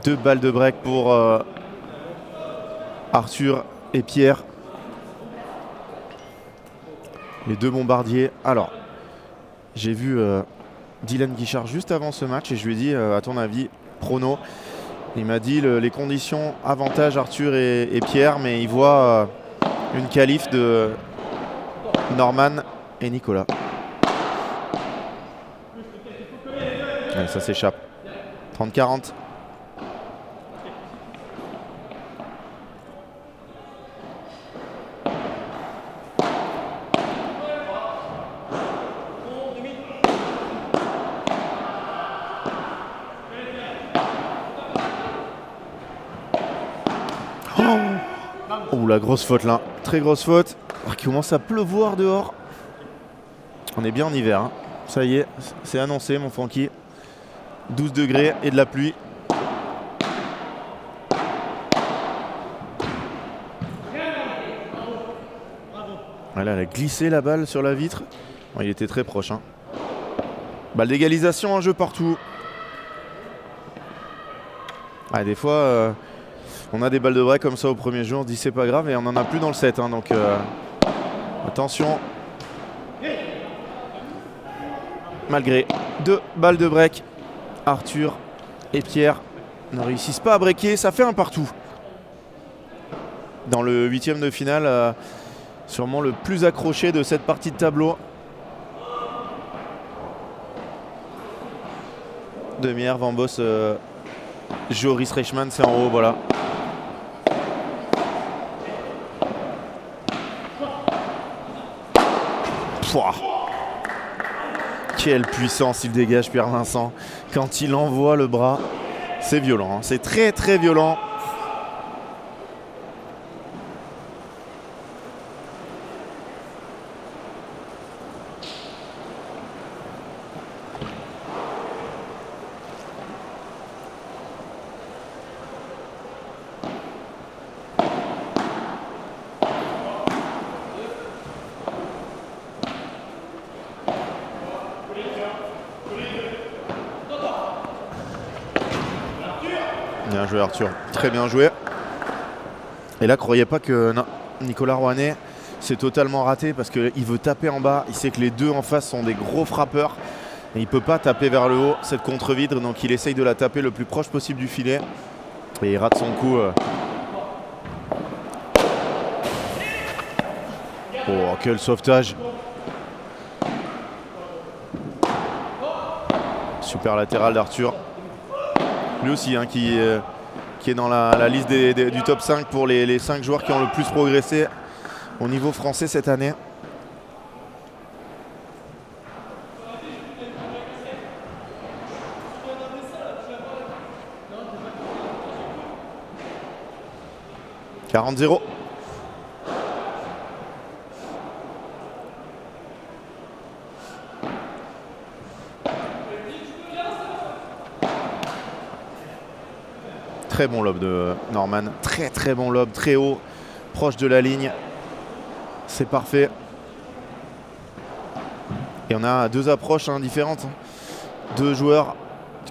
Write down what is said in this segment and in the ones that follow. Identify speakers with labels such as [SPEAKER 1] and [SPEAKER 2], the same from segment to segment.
[SPEAKER 1] 2 balles de break pour Arthur et Pierre. Les deux bombardiers. Alors, j'ai vu Dylan Guichard juste avant ce match et je lui ai dit, à ton avis, prono. Il m'a dit les conditions avantage Arthur et Pierre, mais il voit une qualif de Norman et Nicolas. Ouais, ça s'échappe. 30-40. Oh, la grosse faute là. Très grosse faute. Oh, il commence à pleuvoir dehors. On est bien en hiver. Hein. Ça y est, c'est annoncé mon Francky. 12 degrés et de la pluie. Voilà, elle a glissé la balle sur la vitre. Bon, il était très proche. Hein. Balle d'égalisation en jeu partout. Ah, des fois, on a des balles de break comme ça au premier jeu. On se dit c'est pas grave et on n'en a plus dans le set. Hein, donc attention. Malgré 2 balles de break, Arthur et Pierre ne réussissent pas à breaker. Ça fait un partout. Dans le 8e de finale, sûrement le plus accroché de cette partie de tableau. Demière, Van Boss, Joris Reichmann, c'est en haut, voilà. Pouah. Quelle puissance il dégage, Pierre Vincent. Quand il envoie le bras, c'est violent. Hein. C'est très très violent. Bien joué Arthur, très bien joué. Et là, croyez pas que non, Nicolas Rouanet c'est totalement raté parce qu'il veut taper en bas. Il sait que les deux en face sont des gros frappeurs. Et il ne peut pas taper vers le haut cette contre-vide. Donc il essaye de la taper le plus proche possible du filet. Et il rate son coup. Oh, quel sauvetage. Super latéral d'Arthur. Lui aussi, hein, qui est dans la liste du top 5 pour les 5 joueurs qui ont le plus progressé au niveau français cette année. « 40-0 ». Très bon lob de Norman, très très bon lob, très haut, proche de la ligne, c'est parfait. Et on a deux approches différentes, deux joueurs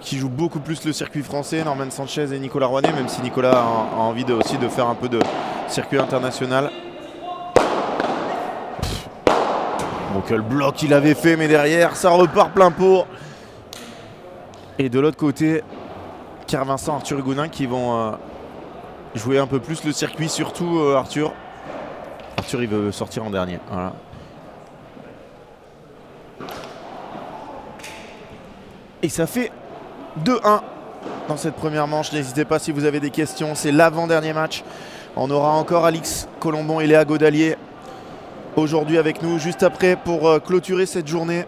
[SPEAKER 1] qui jouent beaucoup plus le circuit français, Norman Sanchez et Nicolas Rouanet, même si Nicolas a envie aussi de faire un peu de circuit international. Bon, quel bloc il avait fait, mais derrière ça repart plein pot. Et de l'autre côté, Pierre Vincent, Arthur Hugonin qui vont jouer un peu plus le circuit, surtout Arthur. Arthur il veut sortir en dernier. Voilà. Et ça fait 2-1 dans cette première manche. N'hésitez pas si vous avez des questions. C'est l'avant-dernier match. On aura encore Alix Colombon et Léa Godalier aujourd'hui avec nous, juste après, pour clôturer cette journée.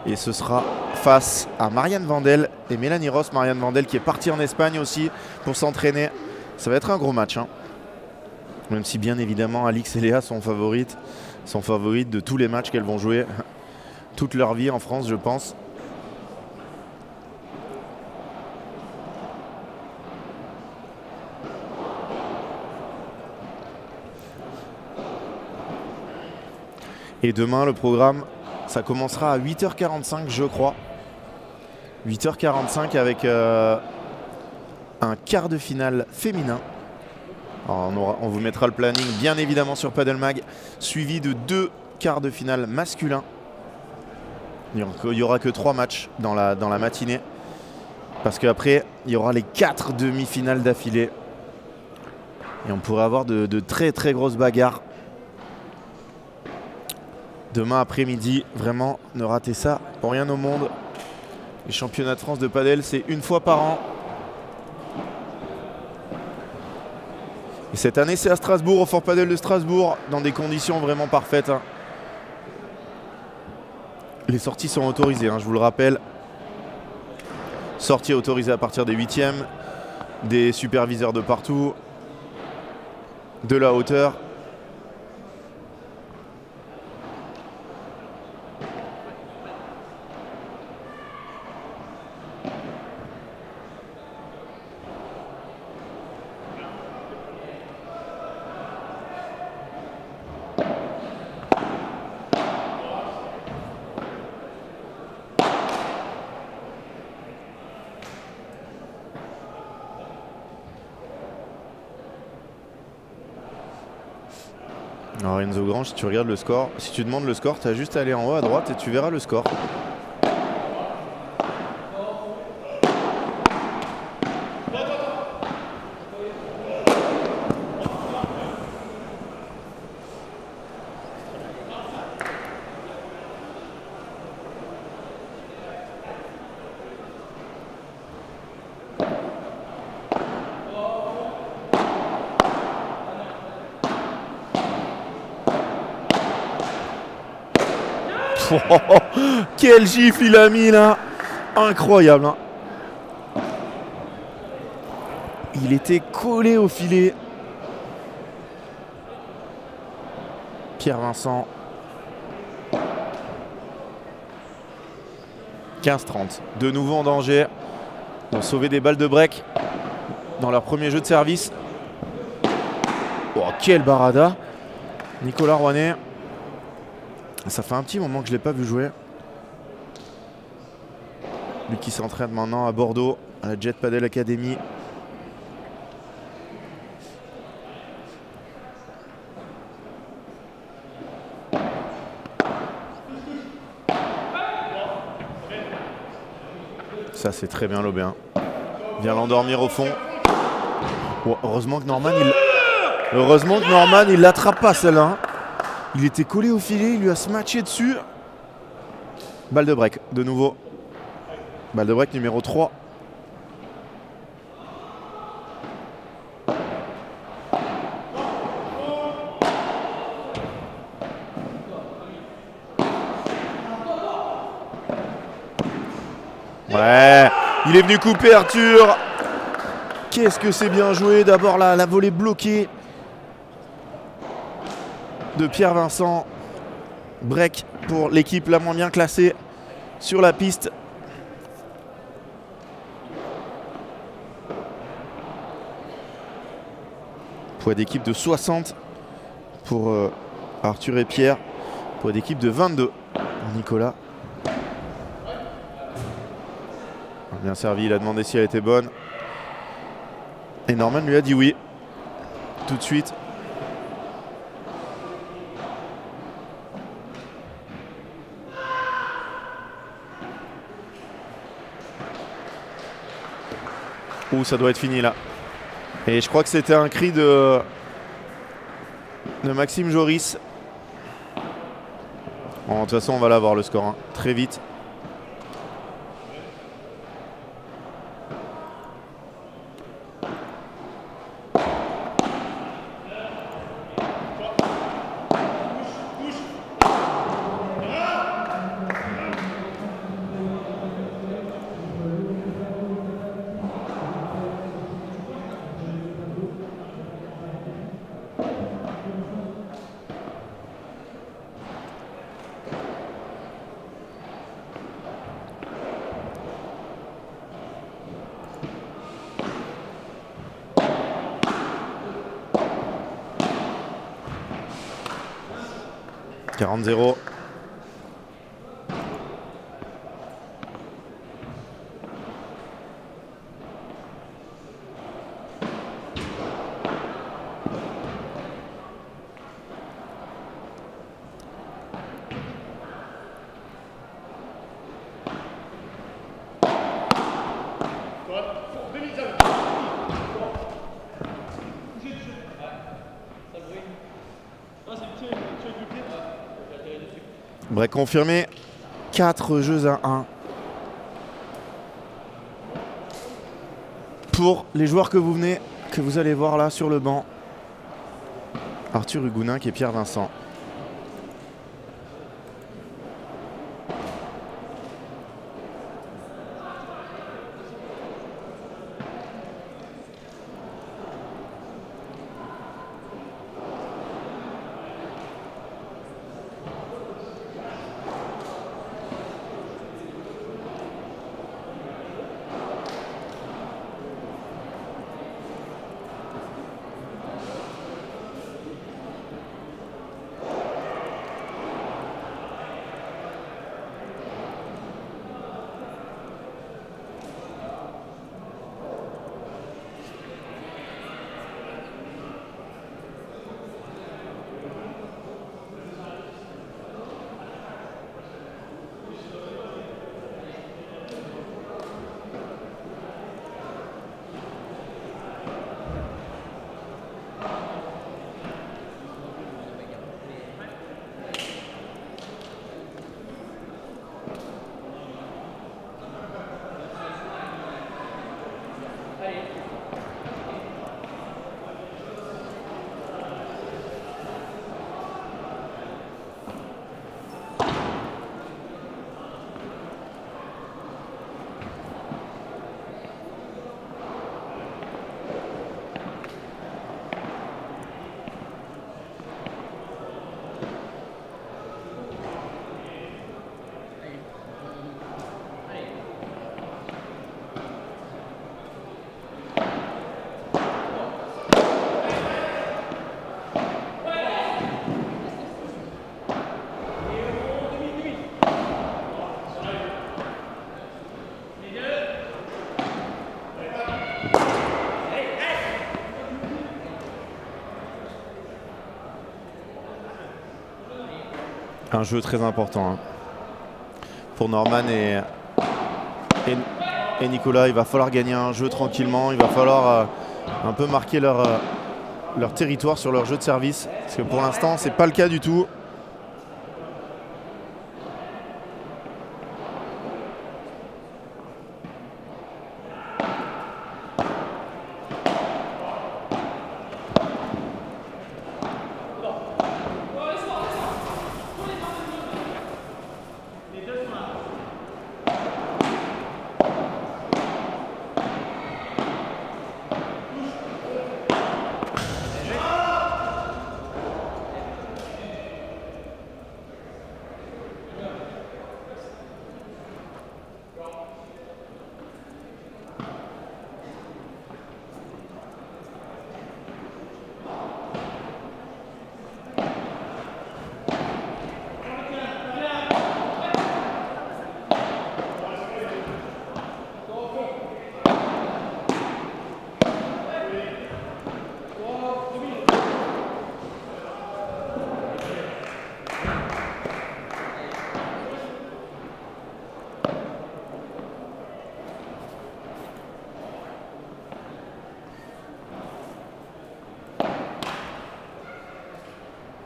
[SPEAKER 1] Et ce sera face à Marianne Vandel et Mélanie Ross. Marianne Vandel qui est partie en Espagne aussi pour s'entraîner. Ça va être un gros match. Hein. Même si bien évidemment Alix et Léa sont favorites de tous les matchs qu'elles vont jouer toute leur vie en France, je pense. Et demain, le programme, ça commencera à 8h45, je crois. 8h45 avec un quart de finale féminin. Alors on vous mettra le planning bien évidemment sur Padel Mag, suivi de 2 quarts de finale masculins. Il n'y aura que 3 matchs dans la matinée. Parce qu'après, il y aura les 4 demi-finales d'affilée. Et on pourrait avoir de très très grosses bagarres. Demain après-midi, vraiment, ne ratez ça pour rien au monde. Les championnats de France de padel, c'est une fois par an. Et cette année, c'est à Strasbourg, au Fort Padel de Strasbourg, dans des conditions vraiment parfaites. Les sorties sont autorisées, je vous le rappelle. Sorties autorisées à partir des 8e, des superviseurs de partout, de la hauteur. Alors Enzo Grange, si tu regardes le score, si tu demandes le score, tu as juste à aller en haut à droite et tu verras le score. Oh, quel gifle il a mis là! Incroyable! Il était collé au filet. Pierre Vincent. 15-30. De nouveau en danger. Ils ont sauvé des balles de break dans leur premier jeu de service. Oh, quel barada! Nicolas Rouanet. Ça fait un petit moment que je ne l'ai pas vu jouer. Lui qui s'entraîne maintenant à Bordeaux, à la Jet Padel Academy. Ça c'est très bien lobé. Vient l'endormir au fond. Oh, heureusement que Norman il l'attrape pas celle-là. Il était collé au filet, il lui a smatché dessus. Balle de break, de nouveau. Balle de break numéro 3. Ouais, il est venu couper Arthur. Qu'est-ce que c'est bien joué. D'abord la volée bloquée de Pierre Vincent. Break pour l'équipe la moins bien classée sur la piste. Poids d'équipe de 60 pour Arthur et Pierre. Poids d'équipe de 22 pour Nicolas. Bien servi, il a demandé si elle était bonne. Et Norman lui a dit oui. Tout de suite. Ouh, ça doit être fini là. Et je crois que c'était un cri de Maxime Joris. Bon, de toute façon, on va l'avoir le score très vite. « 40-0 ». Break confirmé. 4 jeux à 1. Pour les joueurs que vous allez voir là sur le banc. Arthur Hugonin et Pierre Vincent. Un jeu très important hein. Pour Norman et Nicolas. Il va falloir gagner un jeu tranquillement. Il va falloir un peu marquer leur territoire sur leur jeu de service. Parce que pour l'instant, c'est pas le cas du tout.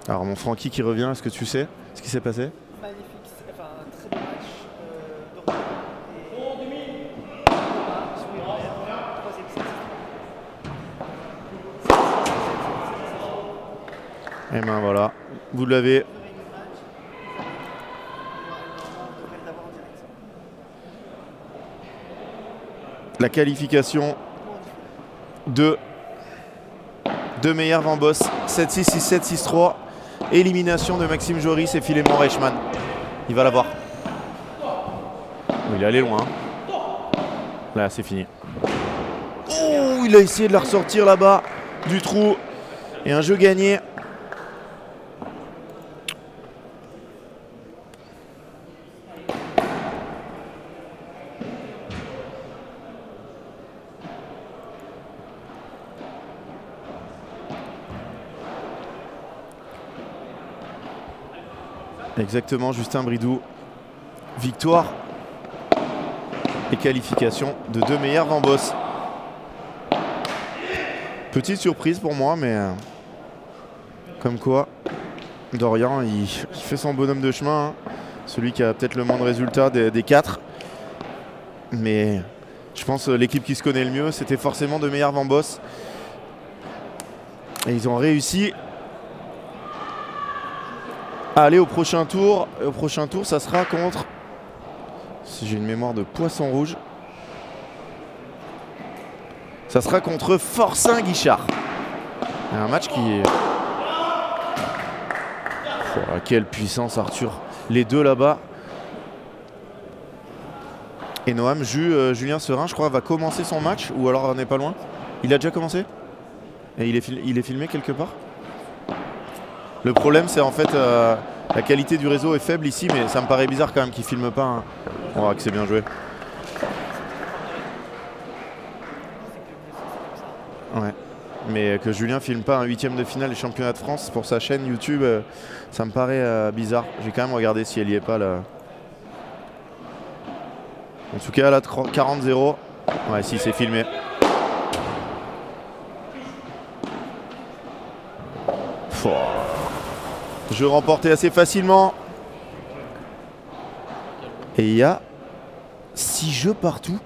[SPEAKER 1] Alors mon Francky qui revient, est-ce que tu sais ce qui s'est passé?
[SPEAKER 2] Magnifique, enfin un très beau match.
[SPEAKER 1] Et ben voilà, vous l'avez. La qualification de Meyer Van Boss, 7-6, 6-7, 6-3. Élimination de Maxime Joris et Philémon Reichmann. Il va l'avoir. Il est allé loin. Là, c'est fini. Oh, il a essayé de la ressortir là-bas du trou. Et un jeu gagné. Exactement, Justin Bridou. Victoire et qualification de Meyer Van Boss. Petite surprise pour moi, mais comme quoi, Dorian, il fait son bonhomme de chemin. Hein. Celui qui a peut-être le moins de résultats des 4. Mais je pense que l'équipe qui se connaît le mieux, c'était forcément de Meyer Van Boss. Et ils ont réussi à aller au prochain tour. Et au prochain tour, ça sera contre, si j'ai une mémoire de poisson rouge, ça sera contre Forcin Guichard. Un match qui est... Oh, quelle puissance, Arthur. Les deux là-bas. Et Noam, Julien Serin, je crois, va commencer son match. Ou alors on n'est pas loin. Il a déjà commencé? Et il est filmé quelque part? Le problème, c'est en fait... la qualité du réseau est faible ici, mais ça me paraît bizarre quand même qu'il ne filme pas. Hein. On voit que c'est bien joué. Ouais. Mais que Julien filme pas un 8e de finale des championnats de France pour sa chaîne YouTube, ça me paraît bizarre. J'ai quand même regardé si elle y est pas là. En tout cas, là, 40-0. Ouais, si, c'est filmé. Jeu remporté assez facilement. Et il y a 6 jeux partout.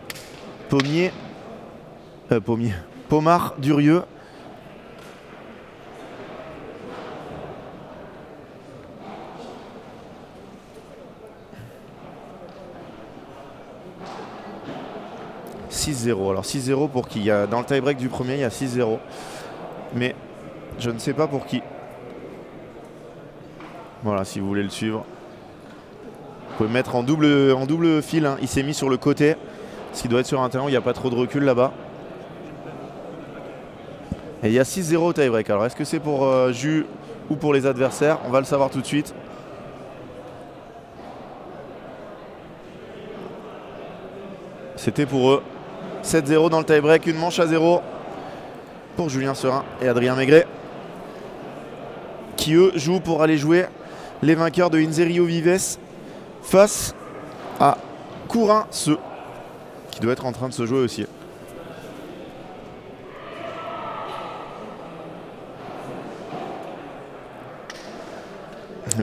[SPEAKER 1] Pomard, Durieux. « 6-0. Alors 6-0 pour qui? Dans le tie-break du premier, il y a 6-0. Mais je ne sais pas pour qui. Voilà, si vous voulez le suivre. Vous pouvez mettre en double fil. Hein. Il s'est mis sur le côté. Parce qu'il doit être sur un terrain où il n'y a pas trop de recul là-bas. Et il y a 6-0 au tie-break. Alors est-ce que c'est pour Jus ou pour les adversaires? On va le savoir tout de suite. C'était pour eux. 7-0 dans le tie-break. Une manche à 0 pour Julien Serin et Adrien Maigret. Qui eux jouent pour aller jouer les vainqueurs de Inzerio Vives face à Courin Seu, qui doit être en train de se jouer aussi.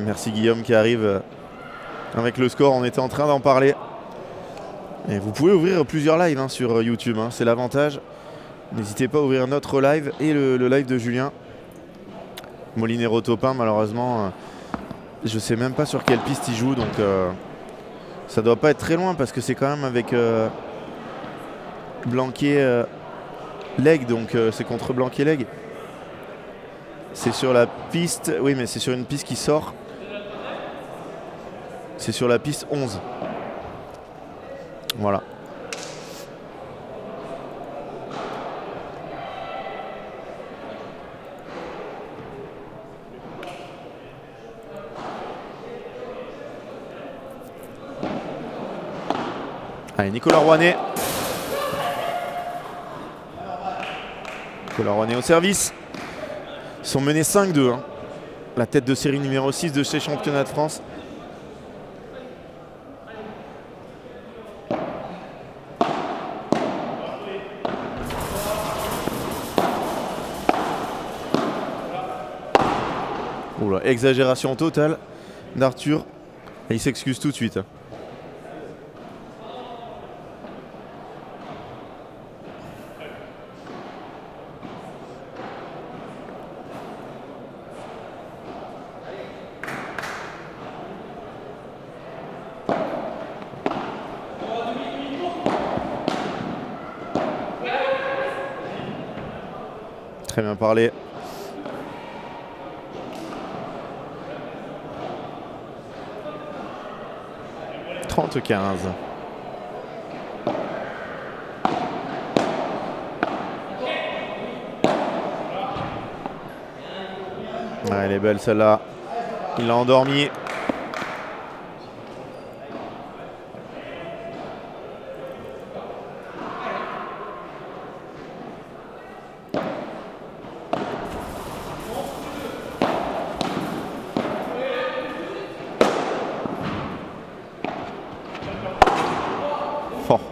[SPEAKER 1] Merci Guillaume qui arrive avec le score, on était en train d'en parler. Et vous pouvez ouvrir plusieurs lives hein, sur YouTube, hein, c'est l'avantage. N'hésitez pas à ouvrir notre live et le live de Julien. Molinero Topin, malheureusement, je sais même pas sur quelle piste il joue, donc ça doit pas être très loin parce que c'est quand même avec Blanquet Leg, donc c'est contre Blanquet Leg. C'est sur la piste, oui, mais c'est sur une piste qui sort. C'est sur la piste 11. Voilà. Allez, Nicolas Rouanet. Nicolas Rouanet au service. Ils sont menés 5-2. Hein. La tête de série numéro 6 de ces championnats de France. Oula, exagération totale d'Arthur. Et il s'excuse tout de suite. Très bien parlé. « 30-15 ». Ouais, elle est belle celle-là. Il l'a endormi.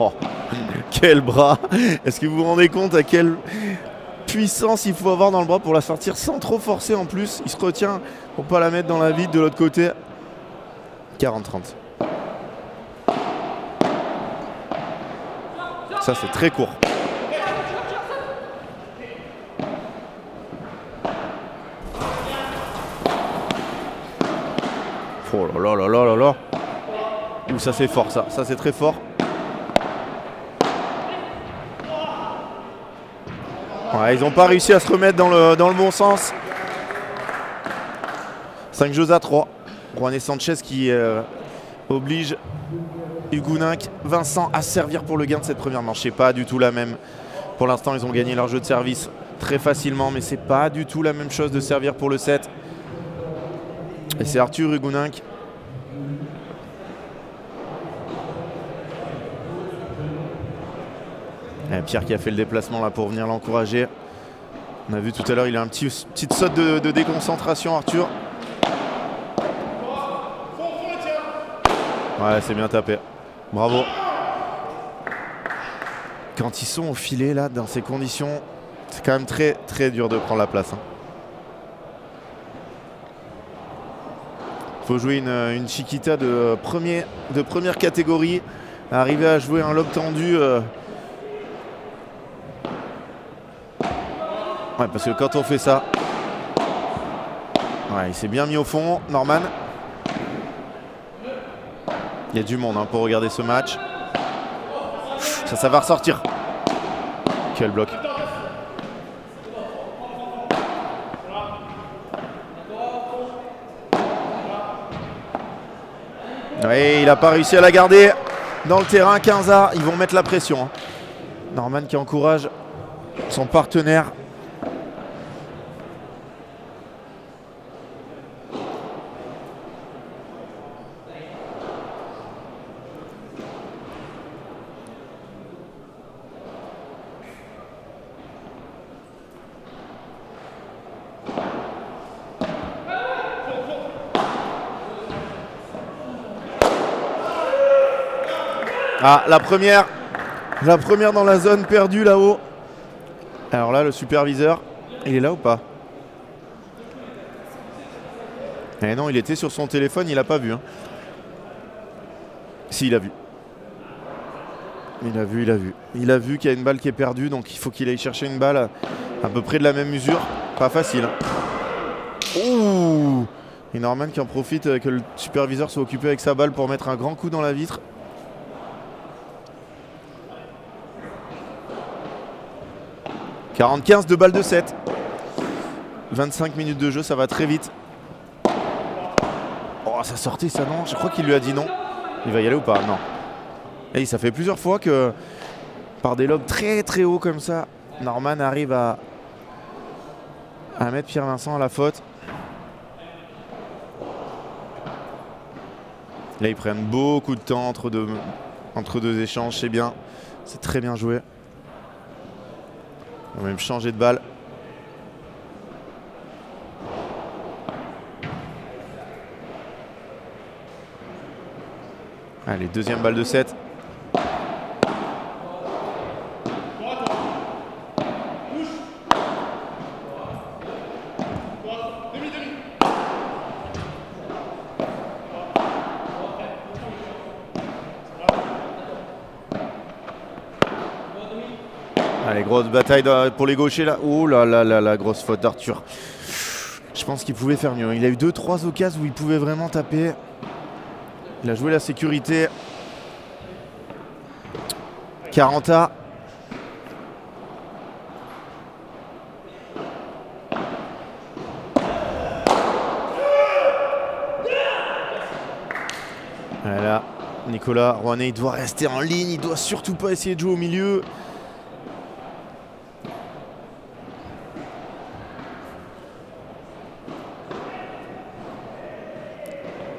[SPEAKER 1] Oh, quel bras! Est-ce que vous vous rendez compte à quel puissance il faut avoir dans le bras pour la sortir sans trop forcer en plus. Il se retient pour pas la mettre dans la vide de l'autre côté. 40-30. Ça c'est très court. Oh là là là là là là. Ouh, ça c'est fort ça c'est très fort. Ouais, ils n'ont pas réussi à se remettre dans le bon sens. 5 jeux à 3. Juan et Sanchez qui oblige Hugueninck, Vincent à servir pour le gain de cette première manche. C'est pas du tout la même. Pour l'instant, ils ont gagné leur jeu de service très facilement, mais c'est pas du tout la même chose de servir pour le set. Et c'est Arthur Hugueninck. Et Pierre qui a fait le déplacement là pour venir l'encourager. On a vu tout à l'heure, il a un petite saute de déconcentration, Arthur. Ouais, c'est bien tapé. Bravo. Quand ils sont au filet là, dans ces conditions, c'est quand même très très dur de prendre la place. Il faut jouer une chiquita de première catégorie. Arriver à jouer un lob tendu. Ouais, parce que quand on fait ça... Ouais, il s'est bien mis au fond, Norman. Il y a du monde pour regarder ce match. Ça va ressortir. Quel bloc. Oui, il n'a pas réussi à la garder dans le terrain. 15A, ils vont mettre la pression. Norman qui encourage son partenaire. Ah, la première dans la zone perdue là-haut. Alors là, le superviseur, il est là ou pas? Eh non, il était sur son téléphone, il n'a pas vu. Si, il a vu. Il a vu. Il a vu qu'il y a une balle qui est perdue, donc il faut qu'il aille chercher une balle à peu près de la même mesure. Pas facile. Ouh! Et Norman qui en profite que le superviseur soit occupé avec sa balle pour mettre un grand coup dans la vitre. « 45 de balle de 7. 25 minutes de jeu, ça va très vite. Oh, ça sortait ça, non? Je crois qu'il lui a dit non. Il va y aller ou pas? Non. Et ça fait plusieurs fois que, par des lobes très très hauts comme ça, Norman arrive à mettre Pierre Vincent à la faute. Là, ils prennent beaucoup de temps entre deux échanges, c'est bien. C'est très bien joué. On va même changer de balle. Allez, deuxième balle de 7. Allez, grosse bataille pour les gauchers là. Oh là là là là, grosse faute d'Arthur. Je pense qu'il pouvait faire mieux. Il a eu 2-3 occasions où il pouvait vraiment taper. Il a joué la sécurité. 40A. Voilà. Nicolas Rouanet, il doit rester en ligne. Il doit surtout pas essayer de jouer au milieu.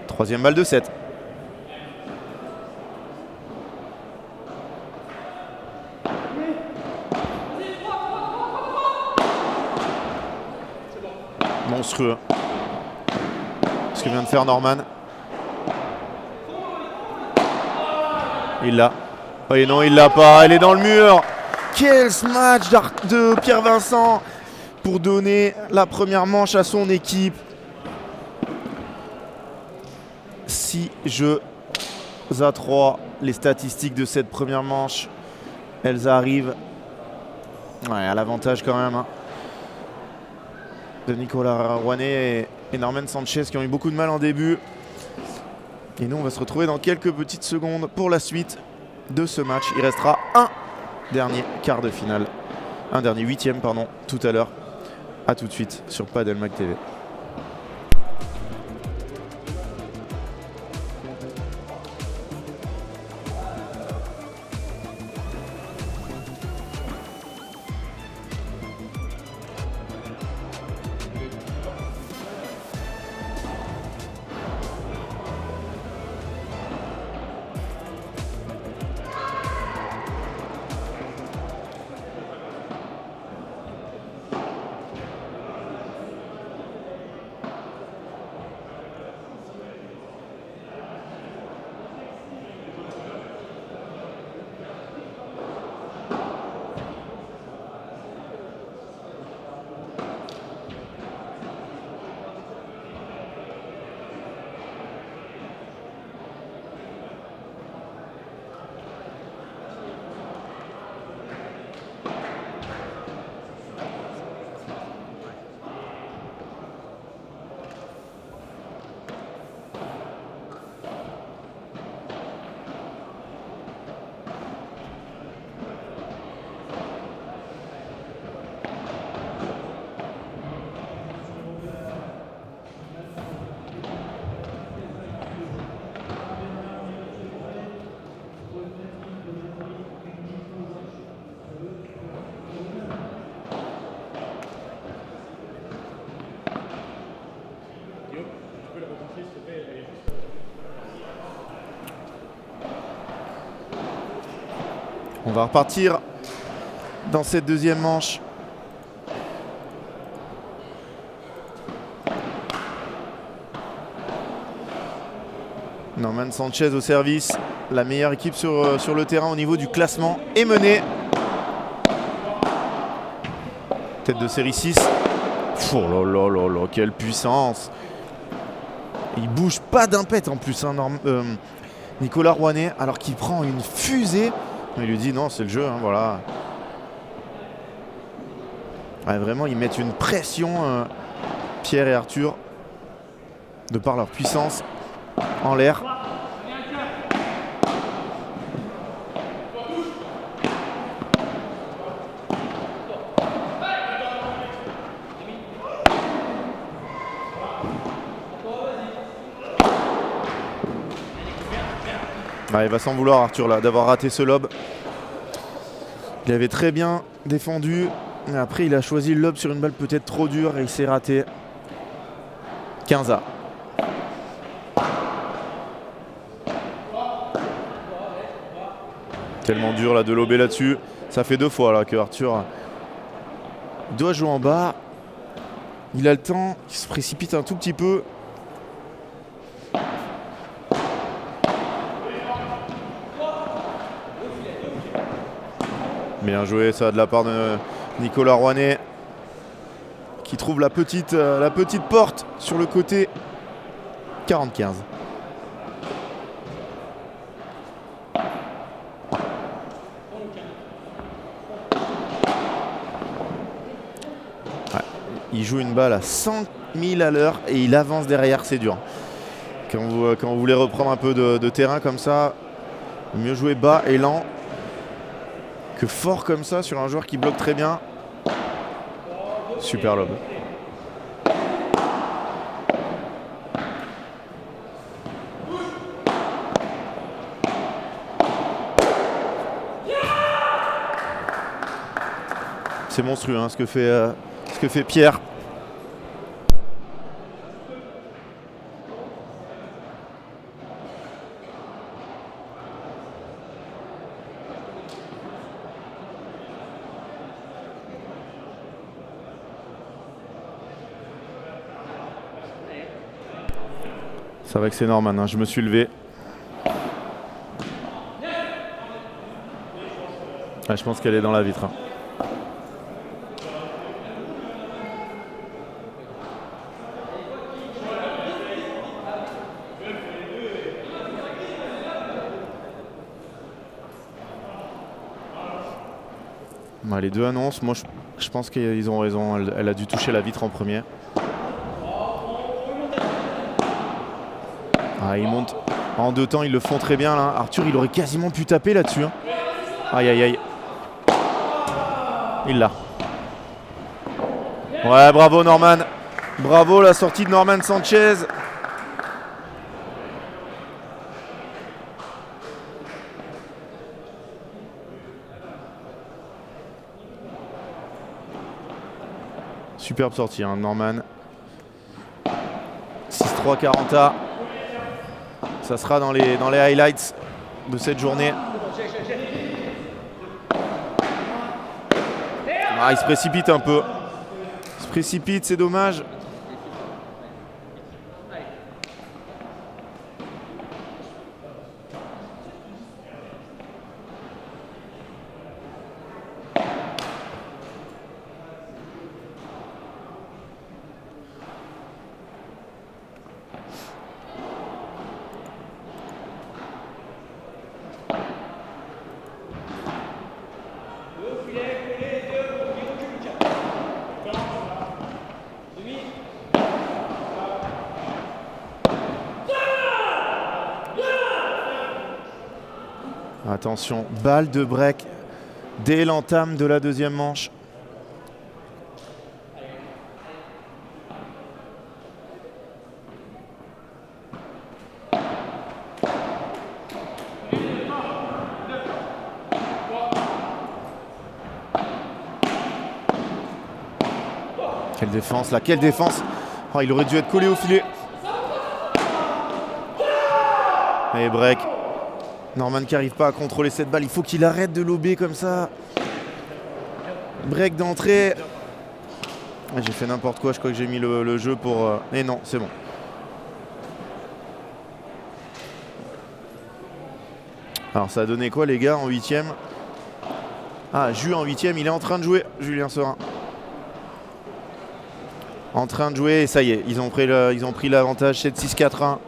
[SPEAKER 1] Troisième balle de 7. Monstrueux. Ce que vient de faire Norman. Il l'a. Oh et non, il l'a pas. Elle est dans le mur. quel smash de Pierre Vincent pour donner la première manche à son équipe. 6 jeux à 3. Les statistiques de cette première manche, elles arrivent à l'avantage quand même, hein, de Nicolas Rouanet et Norman Sanchez qui ont eu beaucoup de mal en début. Et nous, on va se retrouver dans quelques petites secondes pour la suite de ce match. Il restera un dernier quart de finale, un dernier huitième, pardon, tout à l'heure. A tout de suite sur Padel Mag TV. On va repartir dans cette deuxième manche. Norman Sanchez au service. La meilleure équipe sur le terrain au niveau du classement est menée. Tête de série 6. Oh là là là là, quelle puissance! Il bouge pas d'un pet en plus, hein, Nicolas Rouanet, alors qu'il prend une fusée. Il lui dit non, c'est le jeu, hein, voilà. Ouais, vraiment, ils mettent une pression, Pierre et Arthur, de par leur puissance en l'air. Ah, il va s'en vouloir, Arthur, là, d'avoir raté ce lob. Il avait très bien défendu. Et après, il a choisi le lob sur une balle peut-être trop dure et il s'est raté. 15A. Tellement dur là, de lober là-dessus. Ça fait 2 fois là, que Arthur doit jouer en bas. Il a le temps, il se précipite un tout petit peu. Bien joué ça de la part de Nicolas Rouanet qui trouve la petite porte sur le côté. 40-15. Ouais, il joue une balle à 100 000 à l'heure et il avance derrière, c'est dur. Quand vous voulez reprendre un peu de terrain comme ça, mieux jouer bas et lent que fort comme ça sur un joueur qui bloque très bien. Super lob. C'est monstrueux, hein, ce que fait Pierre. C'est vrai que c'est Norman, hein, je me suis levé. Ah, je pense qu'elle est dans la vitre. Hein. Bah, les deux annonces, moi je pense qu'ils ont raison, elle a dû toucher la vitre en premier. Ah, ils montent en 2 temps, ils le font très bien là. Arthur, il aurait quasiment pu taper là-dessus. Hein. Aïe aïe aïe. Il l'a. Ouais, bravo Norman. Bravo la sortie de Norman Sanchez. Superbe sortie, hein, Norman. 6-3 40A. Ça sera dans les highlights de cette journée. Ah, il se précipite un peu. Il se précipite, c'est dommage. Attention, balle de break dès l'entame de la deuxième manche. Quelle défense là, quelle défense! Oh, il aurait dû être collé au filet. Et break. Norman qui n'arrive pas à contrôler cette balle. Il faut qu'il arrête de lober comme ça. Break d'entrée. J'ai fait n'importe quoi. Je crois que j'ai mis le jeu pour... Mais non, c'est bon. Alors ça a donné quoi les gars en 8e? Ah, Jus en 8e. Il est en train de jouer, Julien Serin. En train de jouer et ça y est. Ils ont pris l'avantage 7-6-4-1.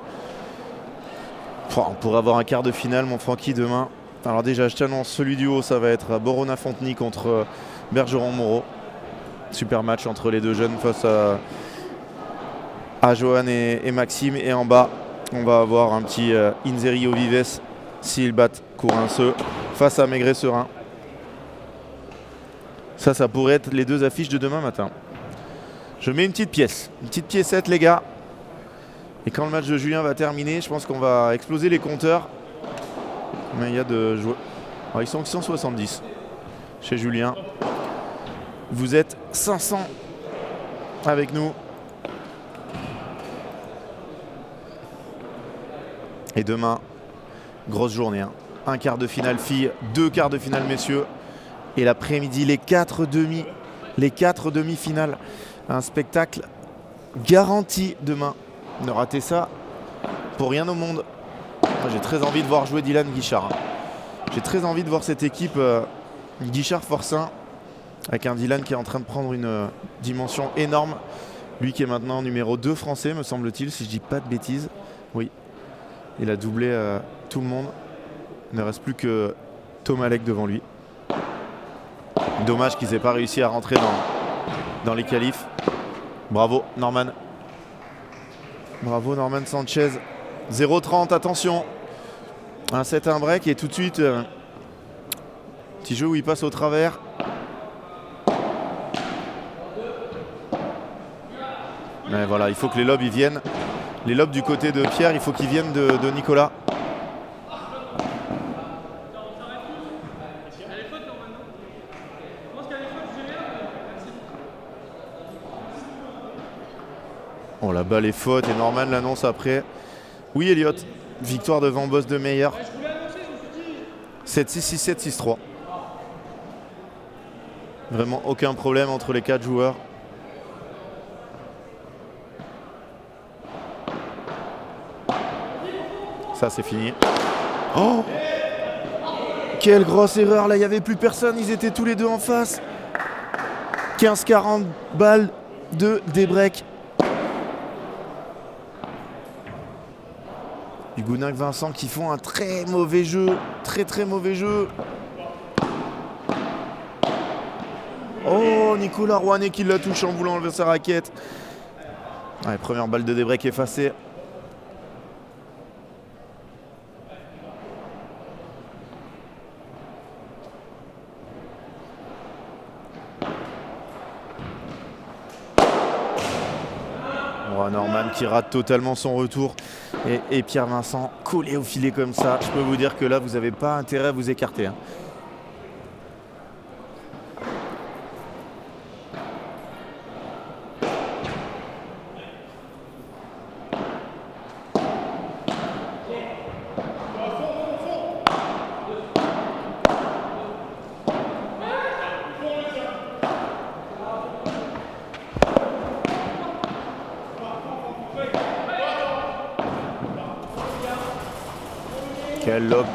[SPEAKER 1] On pourrait avoir un quart de finale, mon Francky, demain. Alors déjà, je t'annonce, celui du haut, ça va être Borona Fonteny contre Bergeron Moreau. Super match entre les deux jeunes face à Johan et Maxime. Et en bas, on va avoir un petit Inzeri Ovives s'ils battent Courinceux face à Maigret Serin. Ça pourrait être les deux affiches de demain matin. Je mets une petite piécette, les gars. Et quand le match de Julien va terminer, je pense qu'on va exploser les compteurs. Mais il y a de joueurs. Alors, ils sont 170 chez Julien. Vous êtes 500 avec nous. Et demain, grosse journée. Hein. Un quart de finale filles, 2 quarts de finale messieurs. Et l'après-midi, les 4 demi-finales. Un spectacle garanti demain. Ne ratez ça pour rien au monde. J'ai très envie de voir jouer Dylan Guichard. J'ai très envie de voir cette équipe Guichard-Forcin avec un Dylan qui est en train de prendre une dimension énorme. Lui qui est maintenant numéro 2 français, me semble-t-il, si je dis pas de bêtises. Oui, il a doublé tout le monde. Il ne reste plus que Thomas Lec devant lui. Dommage qu'ils n'aient pas réussi à rentrer dans les qualifs. Bravo Norman. Bravo Norman Sanchez. 0-30, attention. Un set, un break et tout de suite, petit jeu où il passe au travers. Mais voilà, il faut que les lobes ils viennent. Les lobes du côté de Pierre, il faut qu'ils viennent de Nicolas. Oh, la balle est faute et Norman l'annonce après. Oui, Elliot. Victoire devant Boss de Meyer. 7-6, 6-7, 6-3. Vraiment aucun problème entre les 4 joueurs. Ça, c'est fini. Oh! Quelle grosse erreur, là il n'y avait plus personne, ils étaient tous les deux en face. 15-40 balles de Desbrecq. Huguenin Vincent qui font un très mauvais jeu, très mauvais jeu. Oh, Nicolas Rouanet qui l'a touché en voulant enlever sa raquette. Ouais, première balle de Desbrecq effacée. Norman qui rate totalement son retour et Pierre Vincent collé au filet comme ça. Je peux vous dire que là vous n'avez pas intérêt à vous écarter. Hein.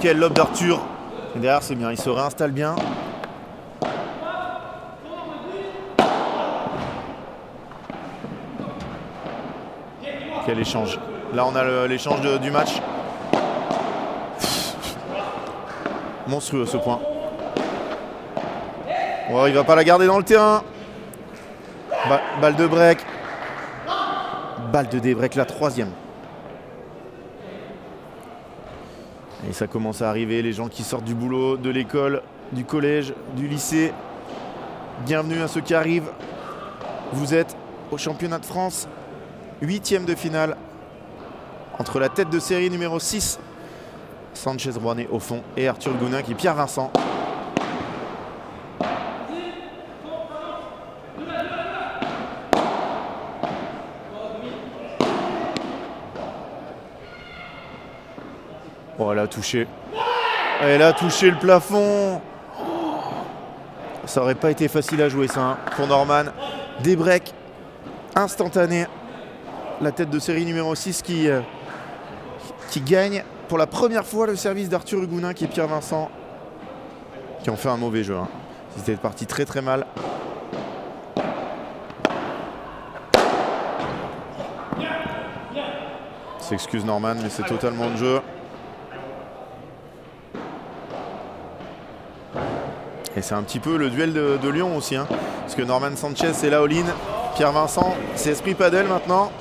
[SPEAKER 1] Quel lob d'Arthur. Et derrière c'est bien, il se réinstalle bien. Quel échange. Là on a l'échange du match. Monstrueux ce point. Oh, il va pas la garder dans le terrain. Balle de break. Balle de Desbrecq, la troisième. Et ça commence à arriver, les gens qui sortent du boulot, de l'école, du collège, du lycée. Bienvenue à ceux qui arrivent. Vous êtes au championnat de France, 8e de finale, entre la tête de série numéro 6, Sanchez Rouanet au fond, et Arthur Huguenin qui est Pierre Vincent. Oh, elle a touché. Elle a touché le plafond. Ça aurait pas été facile à jouer ça hein, pour Norman. Desbrecq, instantané. La tête de série numéro 6 qui gagne pour la première fois le service d'Arthur Huguenin qui est Pierre Vincent. Qui ont fait un mauvais jeu. Hein. Ils étaient partis très mal. S'excuse Norman, mais c'est totalement de jeu. Et c'est un petit peu le duel de Lyon aussi. Hein, parce que Norman Sanchez, c'est la all-in. Pierre Vincent, c'est Esprit Padel maintenant.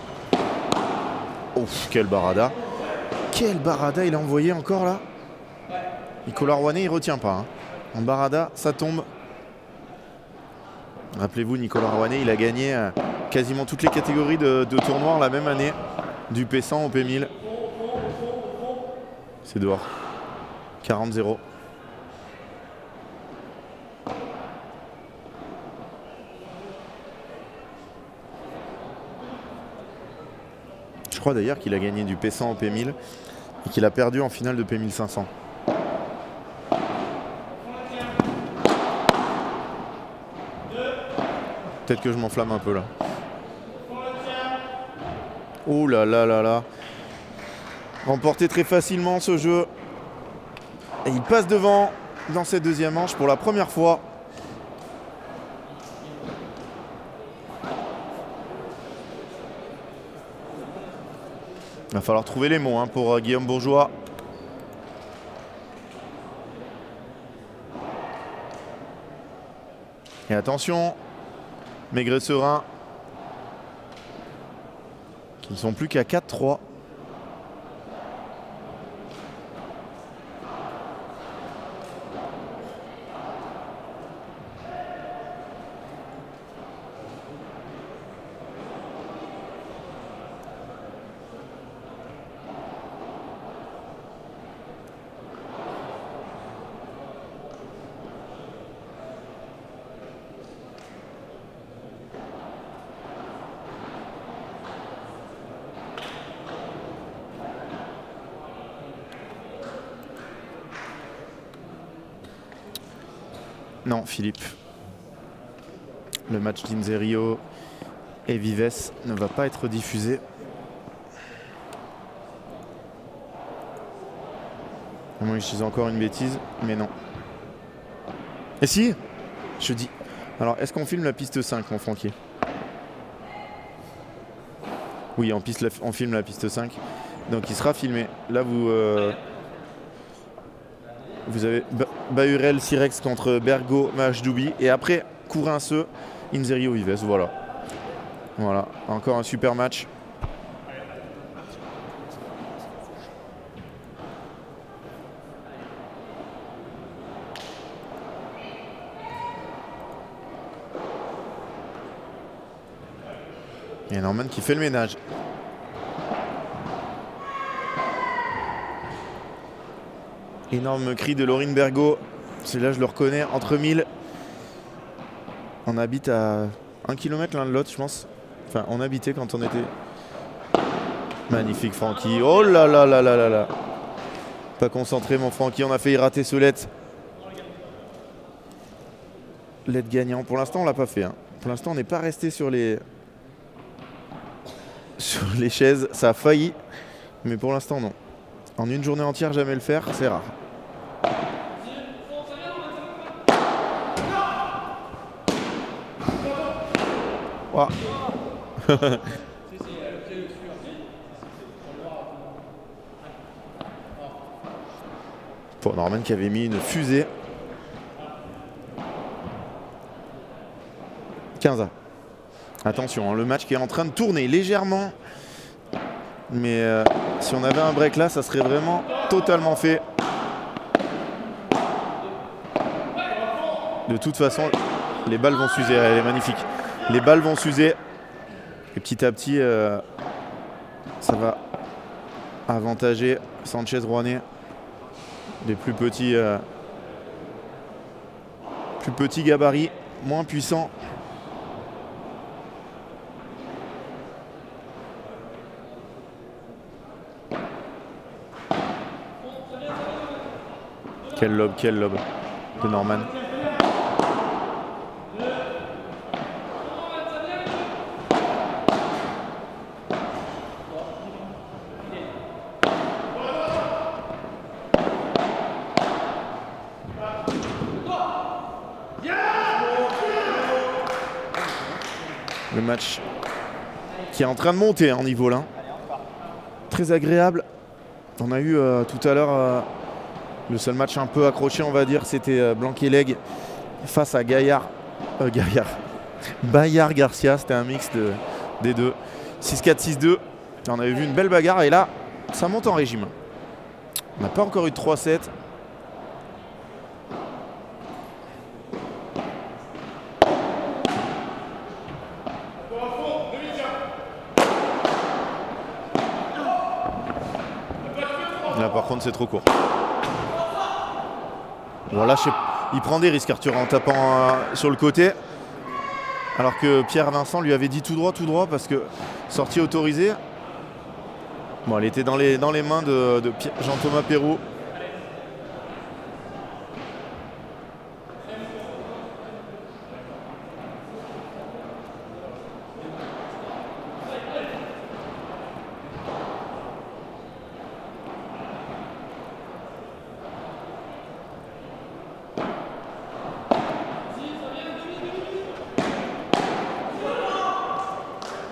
[SPEAKER 1] Ouf, quel barada. Quel barada il a envoyé encore là. Nicolas Rouanet, il ne retient pas. Hein. En barada, ça tombe. Rappelez-vous, Nicolas Rouanet, il a gagné quasiment toutes les catégories de tournois la même année. Du P100 au P1000. C'est dehors. 40-0. Je crois d'ailleurs qu'il a gagné du P100 au P1000 et qu'il a perdu en finale de P1500. Peut-être que je m'enflamme un peu là. Oh là là là là. Remporté très facilement ce jeu. Et il passe devant dans cette deuxième manche pour la première fois. Il va falloir trouver les mots hein, pour Guillaume Bourgeois. Et attention, Maigret-Serin, qui ne sont plus qu'à 4-3. Non, Philippe. Le match d'Inzerio et Vives ne va pas être diffusé. À moins que je dise encore une bêtise, mais non. Et si, je dis. Alors, est-ce qu'on filme la piste 5, mon Francky? Oui, on filme la piste 5. Donc, il sera filmé. Là, vous avez Bahurel Sirex contre Bergo Majdoubi. Et après, Courinceux, Inzerio Vives. Voilà. Voilà, encore un super match. Il y a Norman qui fait le ménage. Énorme cri de Laurine Bergo. Celui-là, je le reconnais. Entre 1000. On habite à 1 km l'un de l'autre, je pense. Enfin, on habitait quand on était. Magnifique, Francky. Oh là là là là là là. Pas concentré, mon Francky. On a failli rater ce LED. LED gagnant. Pour l'instant, on l'a pas fait. Hein. Pour l'instant, on n'est pas resté sur les chaises. Ça a failli. Mais pour l'instant, non. En une journée entière, jamais le faire, c'est rare. Wow. Pour Norman qui avait mis une fusée. 15A. Attention, hein, le match qui est en train de tourner légèrement. Mais si on avait un break là, ça serait vraiment totalement fait. De toute façon, les balles vont s'user. Elle est magnifique. Les balles vont s'user. Et petit à petit, ça va avantager Sanchez Rouanet. Des plus petits gabarits, moins puissants. Quel lob de Norman. Le match qui est en train de monter en niveau là. Très agréable. On a eu tout à l'heure le seul match un peu accroché, on va dire, c'était Blanquet-Leg face à Bayard Garcia. C'était un mix des deux. 6-4, 6-2. On avait vu une belle bagarre et là, ça monte en régime. On n'a pas encore eu de 3-7. Là par contre c'est trop court. Voilà, il prend des risques Arthur en tapant sur le côté. Alors que Pierre Vincent lui avait dit tout droit parce que sortie autorisée. Bon, elle était dans les mains de Jean-Thomas Perroux.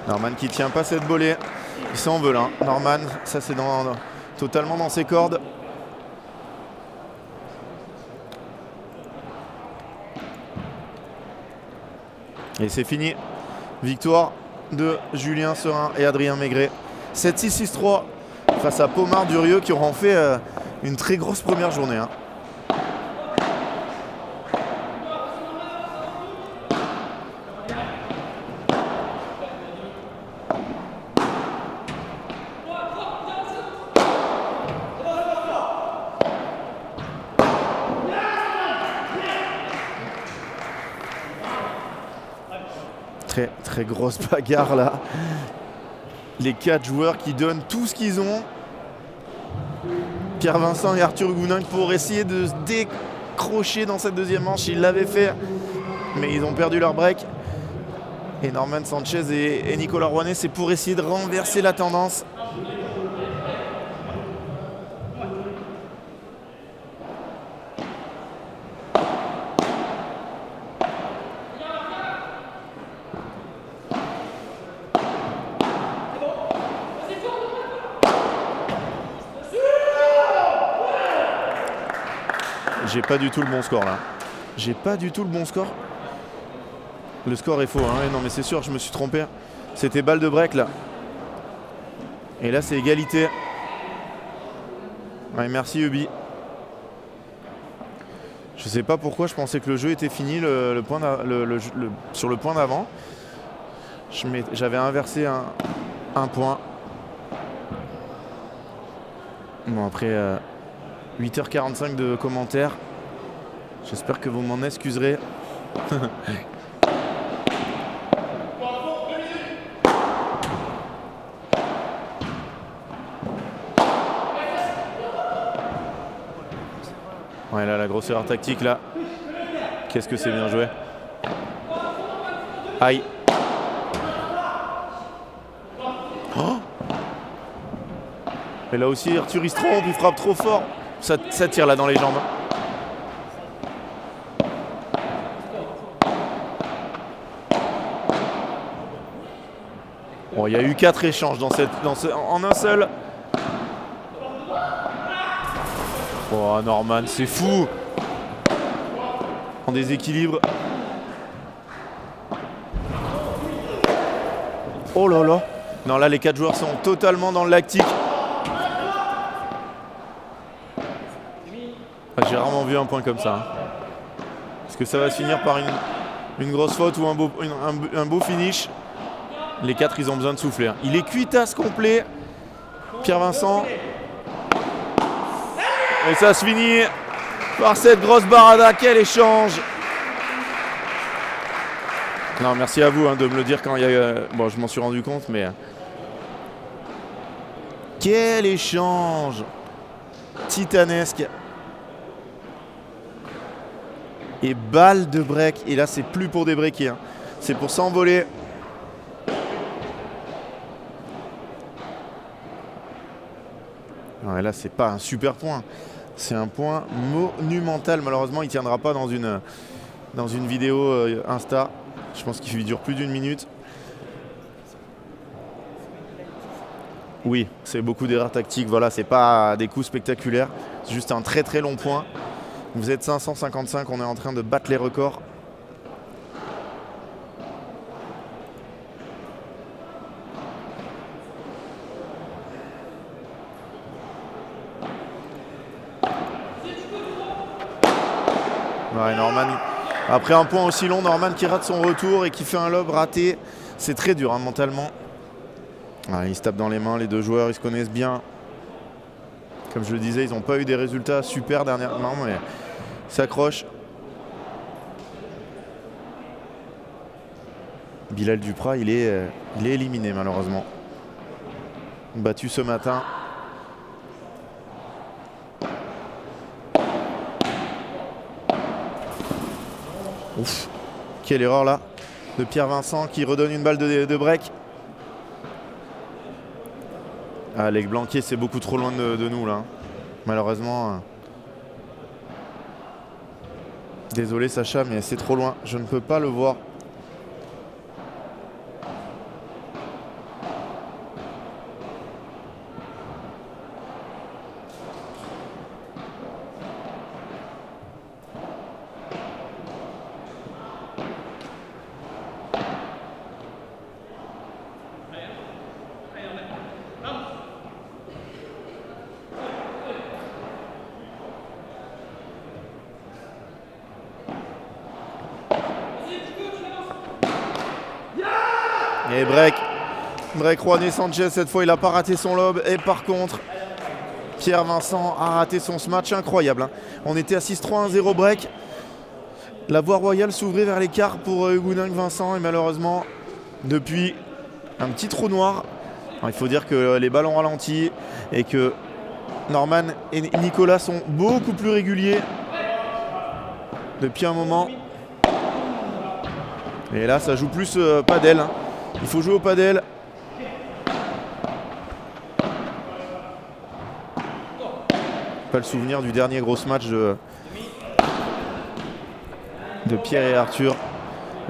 [SPEAKER 1] Norman qui tient pas cette volée. Il s'en veut là. Norman, ça c'est totalement dans ses cordes. Et c'est fini. Victoire de Julien Serin et Adrien Maigret. 7-6, 6-3 face à Pomard Durieux qui auront fait une très grosse première journée. Hein. Très grosse bagarre là. Les 4 joueurs qui donnent tout ce qu'ils ont. Pierre Vincent et Arthur Gounin pour essayer de se décrocher dans cette deuxième manche. Ils l'avaient fait, mais ils ont perdu leur break. Et Norman Sanchez et Nicolas Rouanet, c'est pour essayer de renverser la tendance. J'ai pas du tout le bon score là. J'ai pas du tout le bon score. Le score est faux, hein. Non mais c'est sûr, je me suis trompé. C'était balle de break là. Et là c'est égalité. Ouais, merci Ubi. Je sais pas pourquoi je pensais que le jeu était fini sur le point d'avant. J'avais inversé un point. Bon après 8h45 de commentaires. J'espère que vous m'en excuserez. Ouais là la grosseur tactique là. Qu'est-ce que c'est bien joué. Aïe. Oh, et là aussi Arthur il se trompe, il frappe trop fort. Ça tire là dans les jambes. Bon, il y a eu 4 échanges en un seul. Oh Norman, c'est fou. En déséquilibre. Oh là là. Non là les 4 joueurs sont totalement dans le lactique. J'ai rarement vu un point comme ça. Hein. Est-ce que ça va se finir par une grosse faute ou un beau finish? Les 4 ils ont besoin de souffler. Hein. Il est cuitasse complet. Pierre-Vincent. Et ça se finit par cette grosse barada. Quel échange! Non, merci à vous hein, de me le dire quand il y a... Bon, je m'en suis rendu compte, mais... Quel échange titanesque. Et balle de break. Et là, c'est plus pour débreaker. Hein. C'est pour s'envoler. Ouais, là, c'est pas un super point. C'est un point monumental. Malheureusement, il ne tiendra pas dans une vidéo Insta. Je pense qu'il dure plus d'1 minute. Oui, c'est beaucoup d'erreurs tactiques. Voilà, c'est pas des coups spectaculaires. C'est juste un très très long point. Vous êtes 555, on est en train de battre les records. Ouais, Norman. Après un point aussi long, Norman qui rate son retour et qui fait un lob raté. C'est très dur hein, mentalement. Ouais, ils se tapent dans les mains, les deux joueurs, ils se connaissent bien. Comme je le disais, ils n'ont pas eu des résultats super dernièrement, mais ils s'accrochent. Bilal Duprat, il est éliminé malheureusement. Battu ce matin. Ouf, quelle erreur là de Pierre-Vincent qui redonne une balle de break. Ah, Alec Blanquier, c'est beaucoup trop loin de nous là. Malheureusement. Désolé Sacha, mais c'est trop loin. Je ne peux pas le voir. Et break Juané Sanchez, cette fois il n'a pas raté son lob. Et par contre, Pierre-Vincent a raté son match incroyable. Hein. On était à 6-3, 1-0 break. La voie royale s'ouvrait vers l'écart pour Huguenin Vincent. Et malheureusement, depuis un petit trou noir. Alors, il faut dire que les balles ont ralenti et que Norman et Nicolas sont beaucoup plus réguliers depuis un moment. Et là, ça joue plus padel. Hein. Il faut jouer au padel. Pas le souvenir du dernier gros match de Pierre et Arthur.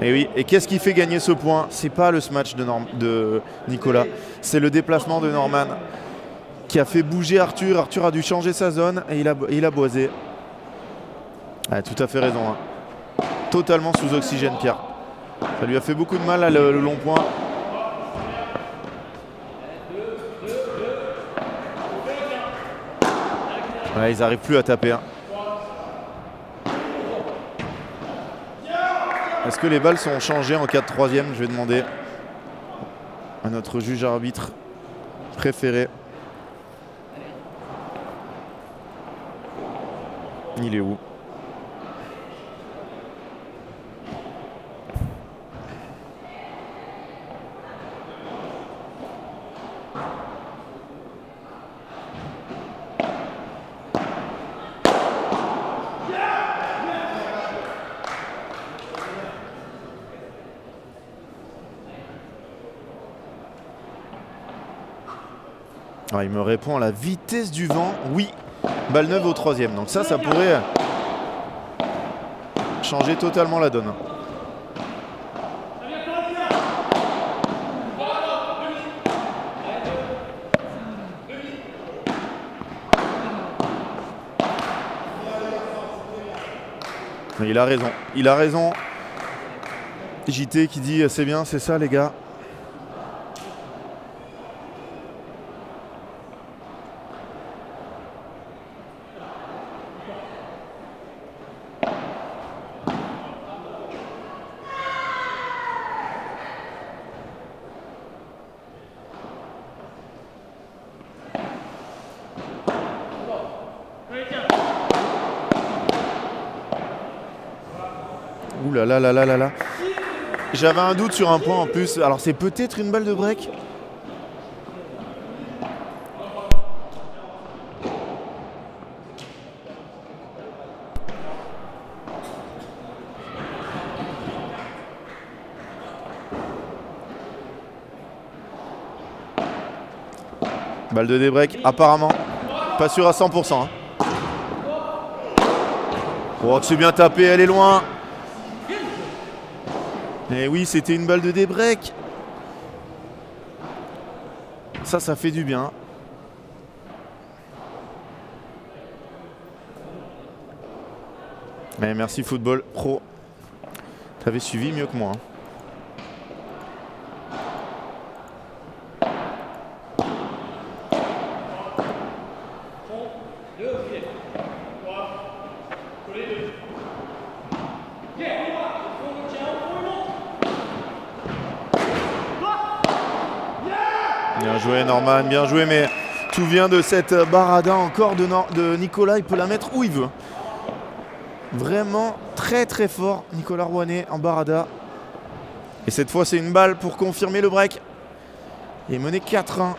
[SPEAKER 1] Et oui, et qu'est-ce qui fait gagner ce point? C'est pas le smash de Nicolas, c'est le déplacement de Norman qui a fait bouger Arthur. Arthur a dû changer sa zone et il a boisé. Ah, tout à fait raison. Hein. Totalement sous oxygène, Pierre. Ça lui a fait beaucoup de mal, là, le long point. Ouais, ils n'arrivent plus à taper. Hein. Est-ce que les balles sont changées en cas de troisième? Je vais demander à notre juge arbitre préféré. Il est où? Ah, il me répond à la vitesse du vent. Oui, balle neuve au troisième. Donc ça pourrait changer totalement la donne. Mais il a raison. Il a raison. JT qui dit c'est bien, c'est ça les gars. Ouh là là là là là là. J'avais un doute sur un point en plus. Alors c'est peut-être une balle de break. Balle de débreak, apparemment. Pas sûr à 100%. Hein. Oh, c'est bien tapé, elle est loin. Et oui, c'était une balle de débreak. Ça fait du bien. Mais merci Football Pro. T'avais suivi mieux que moi. Hein. Bien joué Norman, bien joué, mais tout vient de cette barada encore de Nicolas, il peut la mettre où il veut. Vraiment très très fort Nicolas Rouanet en barada. Et cette fois c'est une balle pour confirmer le break. Il est mené 4-1.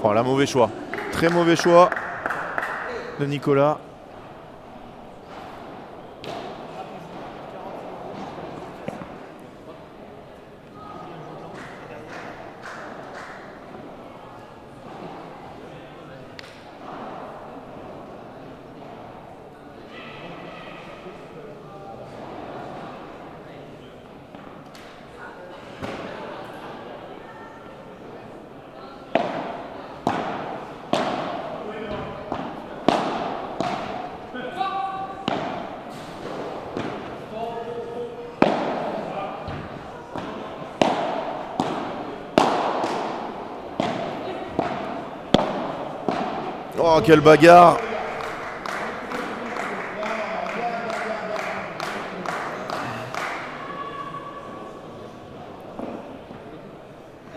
[SPEAKER 1] Oh là, mauvais choix. Très mauvais choix de Nicolas. Oh, quelle bagarre!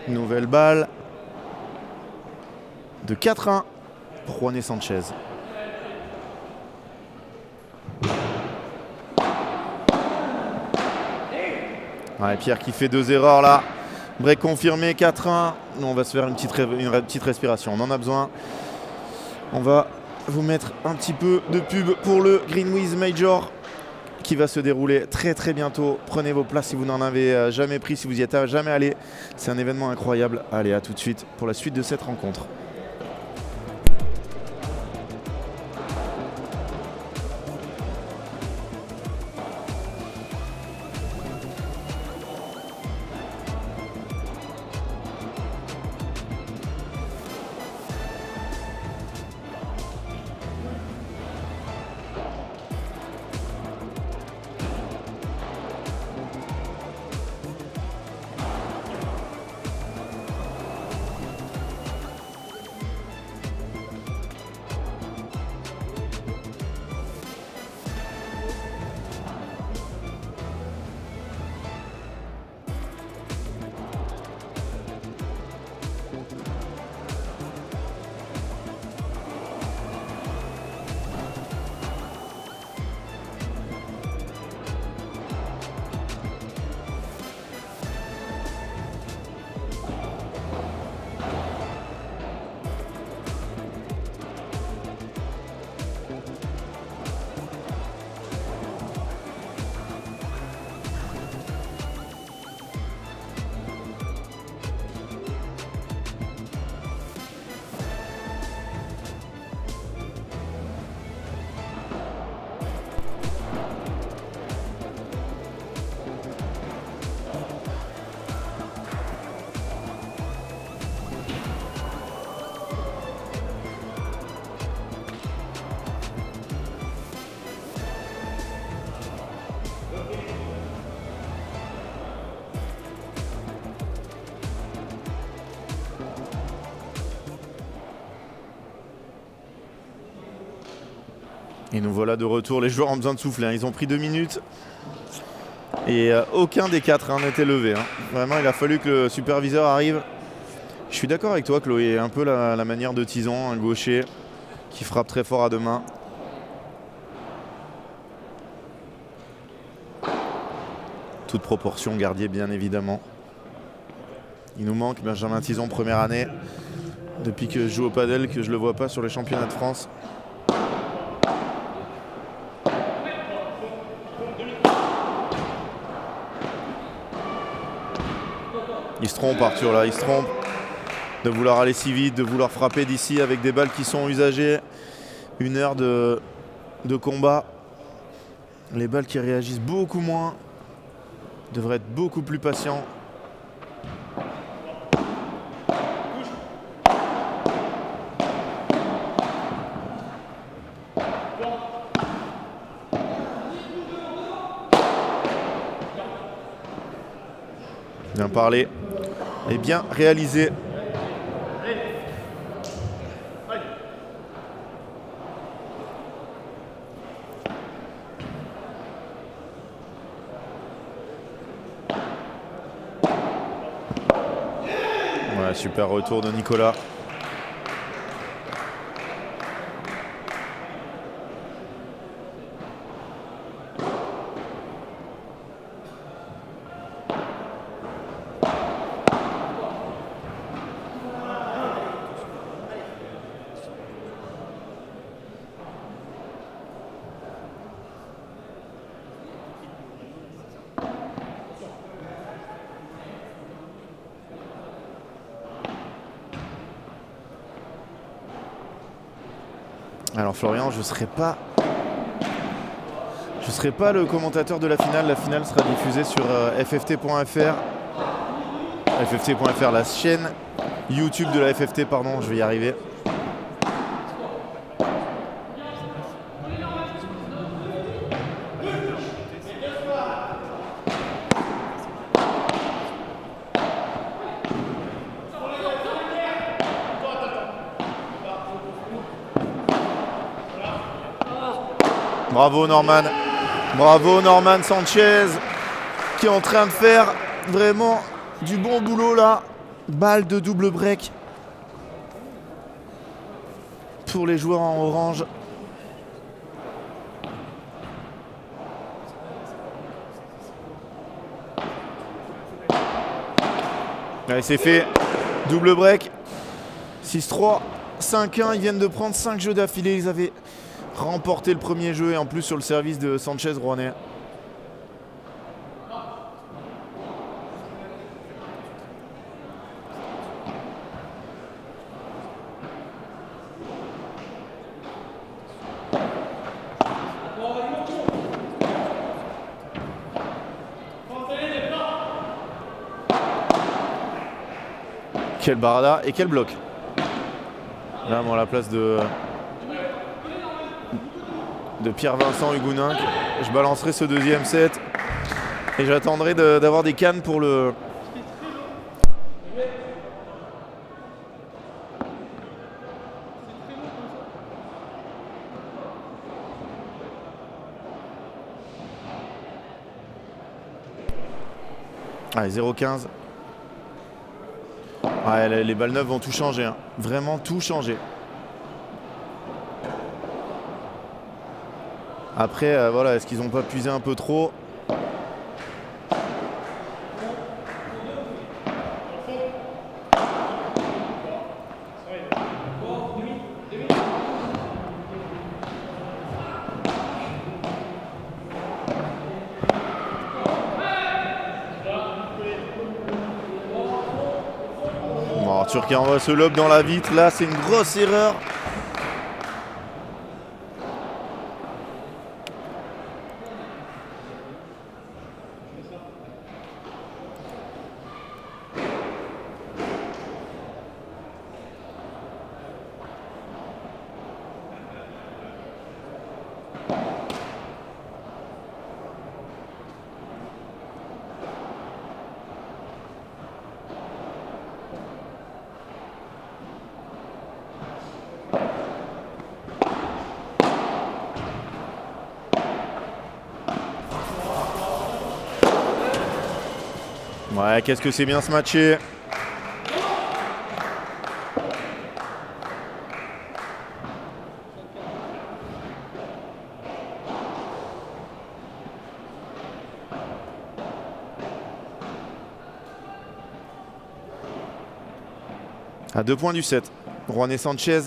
[SPEAKER 1] Nouvelle balle de 4-1 pour Juané Sanchez. Ouais, Pierre qui fait 2 erreurs là. Break confirmé, 4-1. Nous, on va se faire une petite respiration. On en a besoin. On va vous mettre un petit peu de pub pour le Greenwiz Major qui va se dérouler très très bientôt. Prenez vos places si vous n'en avez jamais pris, si vous y êtes jamais allé. C'est un événement incroyable. Allez, à tout de suite pour la suite de cette rencontre. Et nous voilà de retour. Les joueurs ont besoin de souffler, hein. Ils ont pris 2 minutes. Et aucun des 4 n'était levé. Hein. Vraiment, il a fallu que le superviseur arrive. Je suis d'accord avec toi, Chloé. Un peu la manière de Tison, un gaucher qui frappe très fort à deux mains. Toute proportion gardée, bien évidemment. Il nous manque Benjamin Tison, première année. Depuis que je joue au padel, que je ne le vois pas sur les championnats de France. Il se trompe, Arthur, là. Il se trompe de vouloir aller si vite, de vouloir frapper d'ici avec des balles qui sont usagées. 1 heure de combat. Les balles qui réagissent beaucoup moins. Devraient être beaucoup plus patients. Bien parlé et bien réalisé. Ouais, super retour de Nicolas. Alors Florian, je ne serai pas le commentateur de la finale. La finale sera diffusée sur fft.fr. fft.fr, la chaîne YouTube de la FFT, pardon, je vais y arriver. Bravo Norman Sanchez qui est en train de faire vraiment du bon boulot là. Balle de double break pour les joueurs en orange. Allez, c'est fait. Double break. 6-3, 5-1. Ils viennent de prendre 5 jeux d'affilée. Ils avaient remporté le premier jeu et en plus sur le service de Sanchez Rouennais. Quel barada et quel bloc. Là, moi, à la place de Pierre-Vincent Hugonin, je balancerai ce deuxième set et j'attendrai d'avoir des cannes pour le... Allez, 0-15. Ouais, les balles neuves vont tout changer, hein. Vraiment tout changer. Après, voilà, est-ce qu'ils n'ont pas puisé un peu trop? Bon, Arthur qui envoie ce lob dans la vitre, là c'est une grosse erreur. Ouais, qu'est-ce que c'est bien ce matché. À 2 points du 7. Juan Sanchez,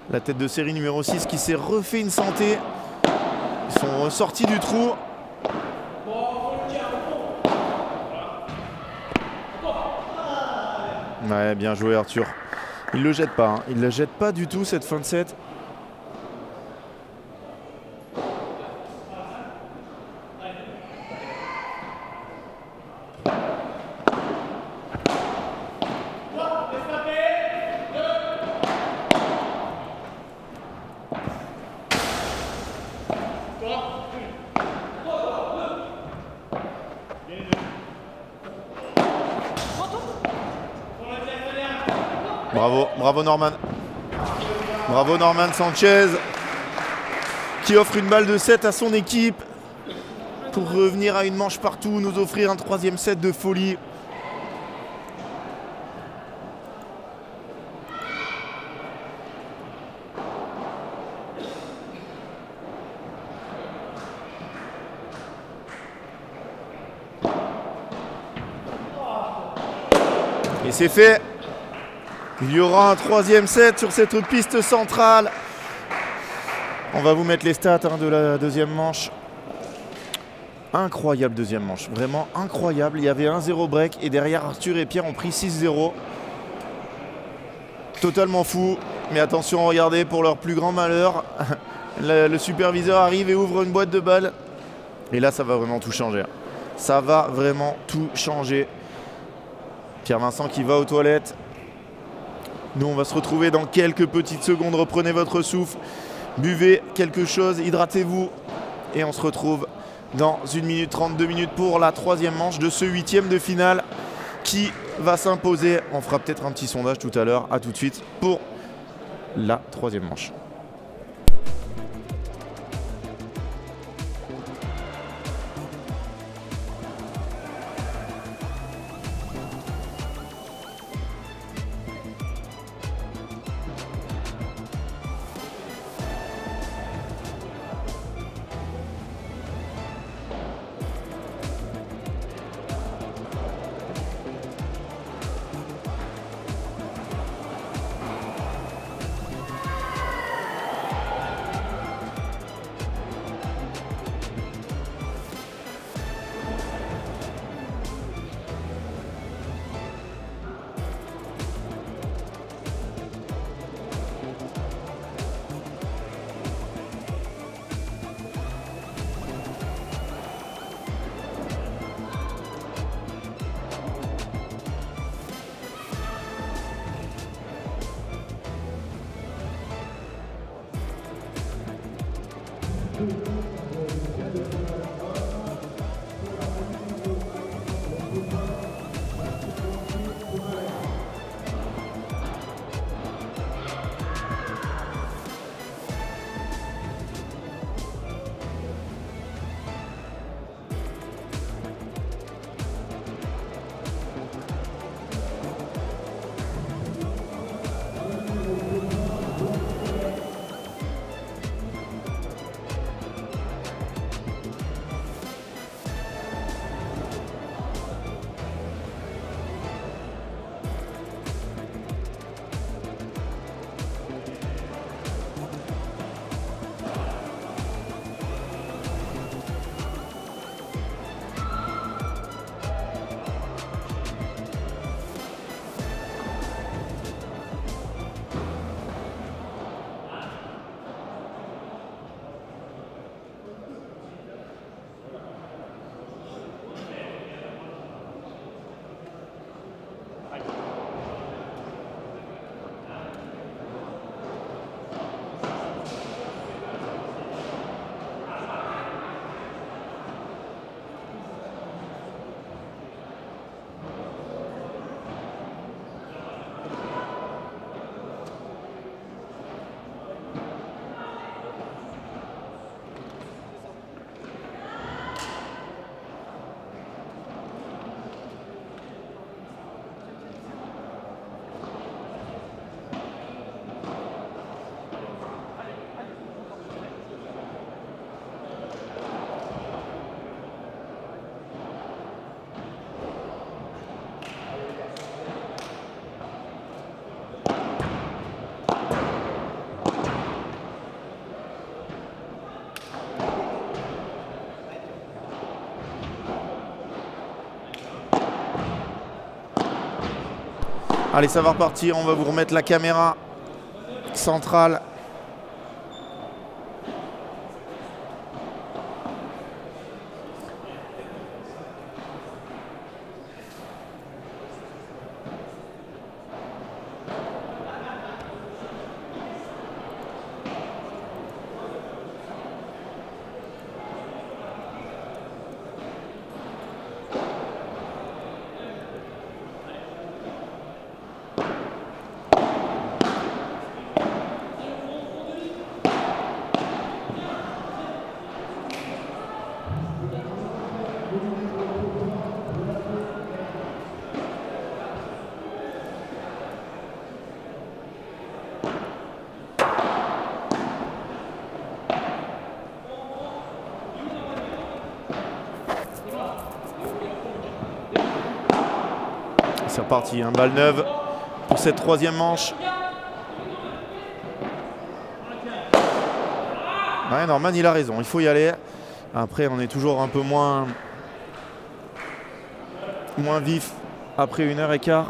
[SPEAKER 1] la tête de série numéro 6 qui s'est refait une santé. Ils sont ressortis du trou. Ouais, bien joué Arthur. Il le jette pas, hein. Il le jette pas du tout cette fin de set. Bravo, bravo Norman. Bravo Norman Sanchez qui offre une balle de 7 à son équipe pour revenir à une manche partout, nous offrir un 3e set de folie. Et c'est fait. Il y aura un 3e set sur cette piste centrale. On va vous mettre les stats de la deuxième manche. Incroyable deuxième manche, vraiment incroyable. Il y avait 1-0 break et derrière Arthur et Pierre ont pris 6-0. Totalement fou. Mais attention, regardez, pour leur plus grand malheur, le superviseur arrive et ouvre une boîte de balles. Et là, ça va vraiment tout changer. Ça va vraiment tout changer. Pierre Vincent qui va aux toilettes. Nous, on va se retrouver dans quelques petites secondes. Reprenez votre souffle, buvez quelque chose, hydratez-vous. Et on se retrouve dans 1 minute 30, 2 minutes pour la 3e manche de ce 8e de finale qui va s'imposer. On fera peut-être un petit sondage tout à l'heure. À tout de suite pour la 3e manche. Allez, ça va repartir. On va vous remettre la caméra centrale. C'est reparti, hein, balle neuve pour cette troisième manche. Ouais, Norman, il a raison, il faut y aller. Après, on est toujours un peu moins vif après 1h15.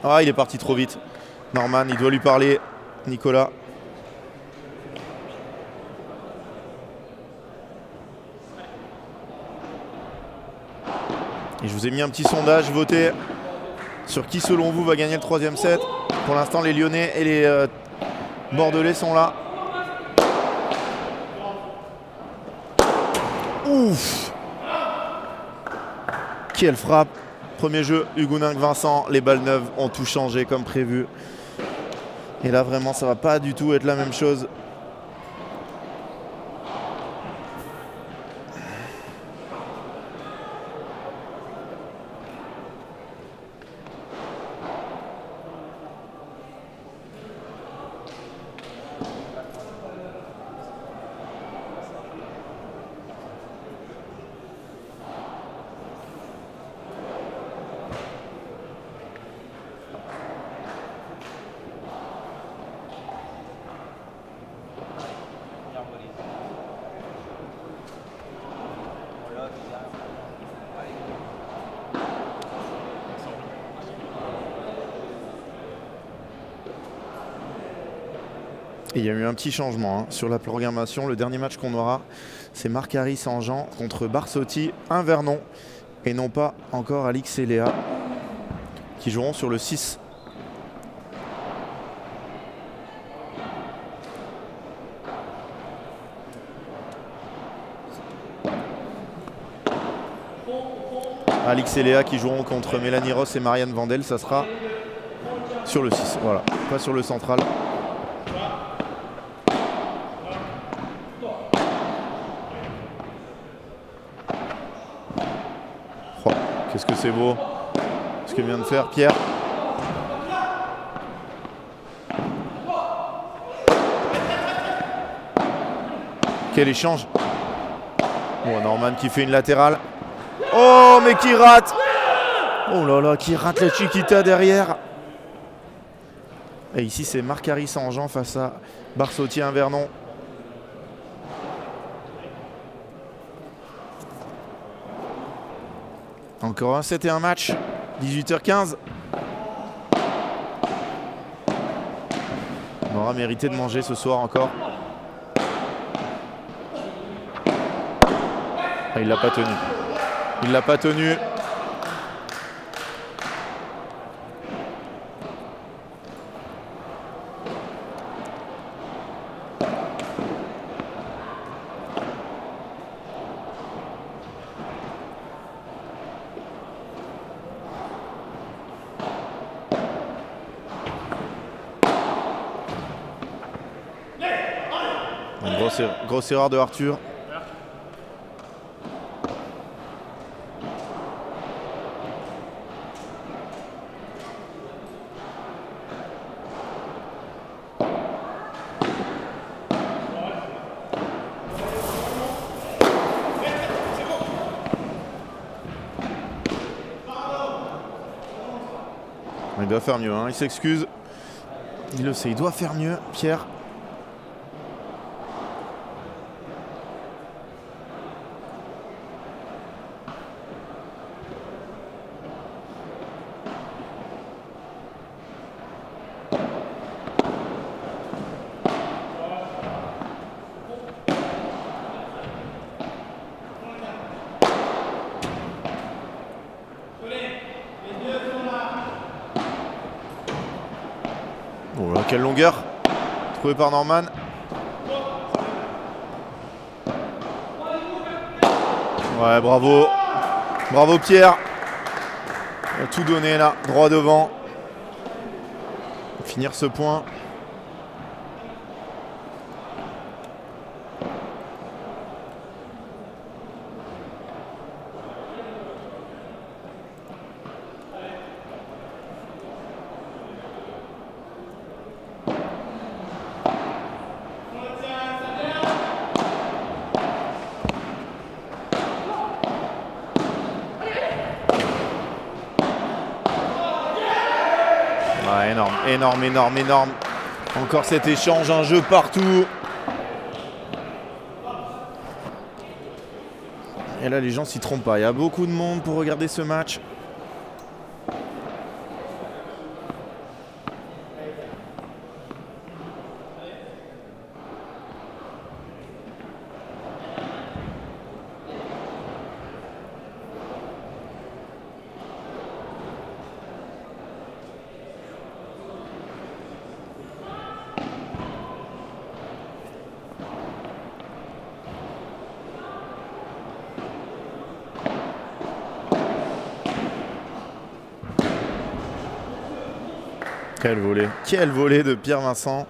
[SPEAKER 1] Ah, il est parti trop vite. Norman, il doit lui parler. Nicolas. Et je vous ai mis un petit sondage. Votez sur qui, selon vous, va gagner le troisième set. Pour l'instant, les Lyonnais et les Bordelais sont là. Ouf! Quelle frappe! Premier jeu, Huguenin Vincent, les balles neuves ont tout changé comme prévu. Et là vraiment ça va pas du tout être la même chose. Et il y a eu un petit changement hein, sur la programmation. Le dernier match qu'on aura, c'est Marcari-Saint-Jean contre Barsotti, un Vernon. Et non pas encore Alix et Léa qui joueront sur le 6. Alix et Léa qui joueront contre Mélanie Ross et Marianne Vandel, ça sera sur le 6, voilà, pas sur le central. Oh, qu'est-ce que c'est beau ce que vient de faire Pierre. Quel échange. Bon, Norman qui fait une latérale. Oh, mais qui rate. Oh là là, qui rate la Chiquita derrière. Et ici, c'est Marcari-Saint-Jean face à Barsotti-Vernon. Encore un set et un match. 18h15. On aura mérité de manger ce soir encore. Ah, il l'a pas tenu. Il l'a pas tenu. Une grosse erreur de Arthur. Il doit faire mieux, hein. Il s'excuse. Il le sait, il doit faire mieux, Pierre. Oh là, quelle longueur trouvé par Norman. Ouais, bravo. Bravo Pierre. Il a tout donné là, droit devant. Finir ce point. Ouais, énorme, énorme, énorme, énorme. Encore cet échange, un jeu partout. Et là, les gens s'y trompent pas. Il y a beaucoup de monde pour regarder ce match. Quel volet de Pierre Vincent.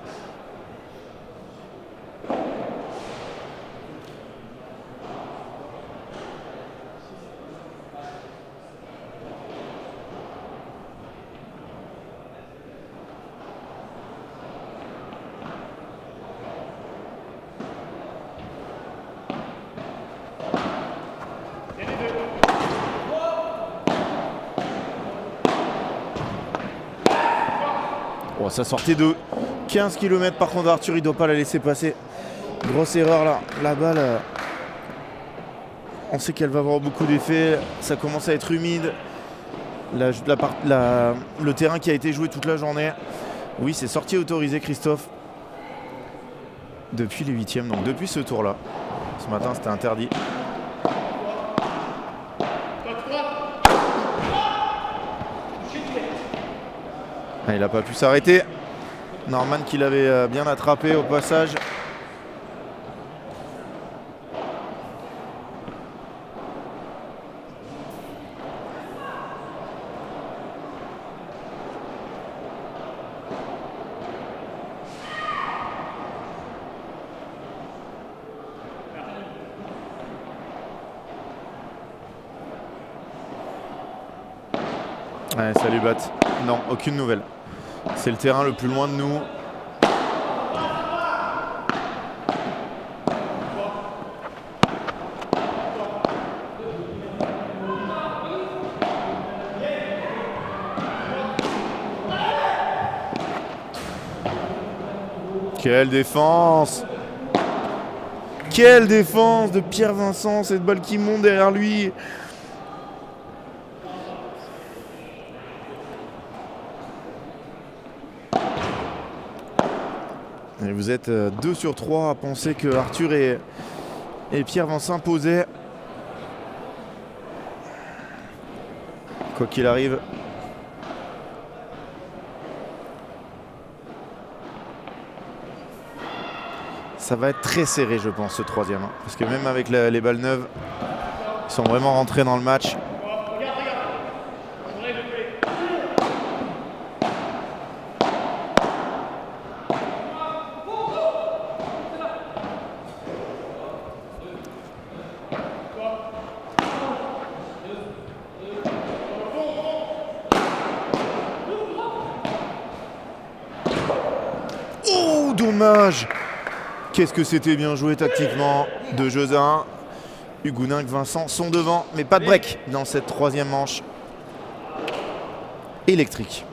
[SPEAKER 1] Oh, ça sortait de 15 km par contre Arthur, il ne doit pas la laisser passer. Grosse erreur là. La balle, on sait qu'elle va avoir beaucoup d'effets. Ça commence à être humide. Le terrain qui a été joué toute la journée. Oui, c'est sortie autorisée, Christophe. Depuis les 8e, donc depuis ce tour-là. Ce matin, c'était interdit. Ah, il n'a pas pu s'arrêter. Norman qui l'avait bien attrapé au passage. Ouais, salut Bat. Non, aucune nouvelle. C'est le terrain le plus loin de nous. Quelle défense! Quelle défense de Pierre Vincent, cette balle qui monte derrière lui. Et vous êtes 2 sur 3 à penser que Arthur et Pierre vont s'imposer. Quoi qu'il arrive. Ça va être très serré, je pense, ce troisième. Hein, parce que même avec les balles neuves, ils sont vraiment rentrés dans le match. Oh, dommage! Qu'est-ce que c'était bien joué tactiquement de jeux à 1. Huguenin, Vincent sont devant, mais pas de break dans cette troisième manche. Électrique.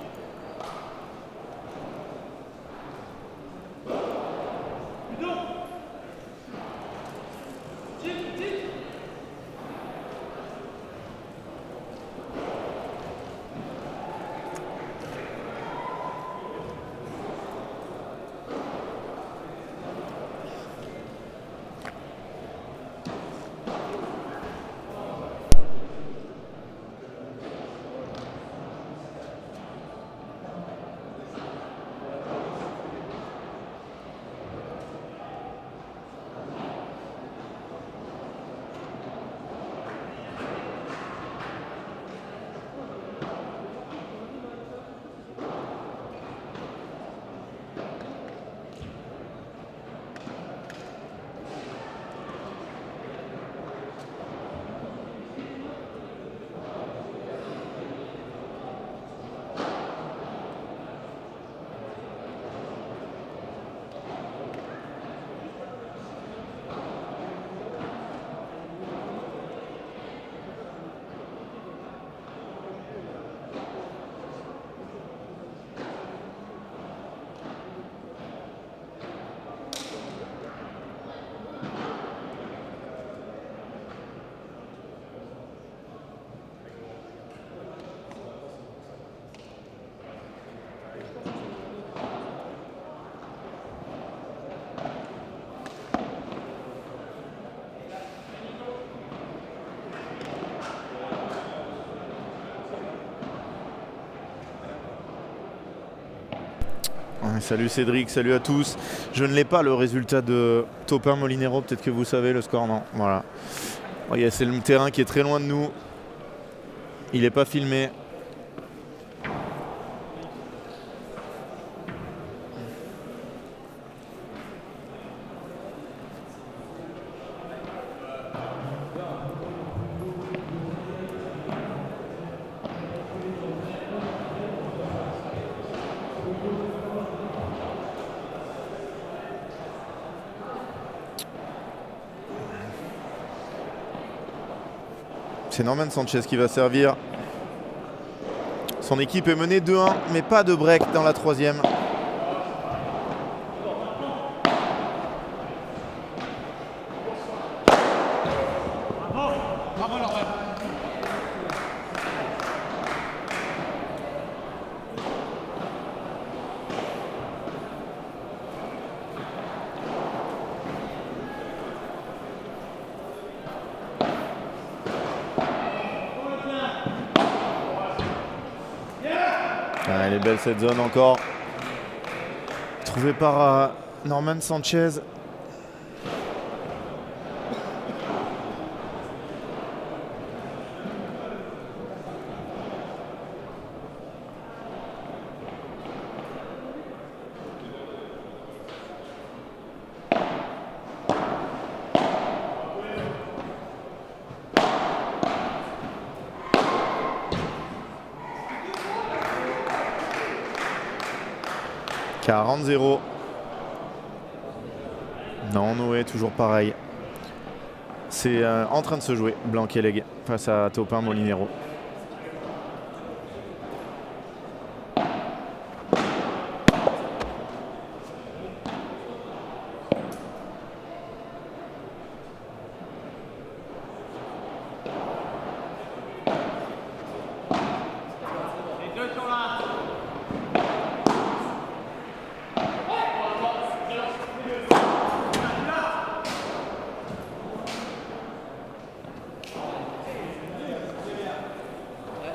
[SPEAKER 1] Salut Cédric, salut à tous. Je ne l'ai pas le résultat de Taupin Molinero, peut-être que vous savez le score, non? Voilà. Regardez, c'est le terrain qui est très loin de nous. Il n'est pas filmé. C'est Norman Sanchez qui va servir. Son équipe est menée 2-1, mais pas de break dans la troisième. Elle est belle cette zone encore. Trouvée par Norman Sanchez. « 40-0. Non, Noé, toujours pareil. C'est en train de se jouer, Blanc-Kelleg face à Taupin Molinero.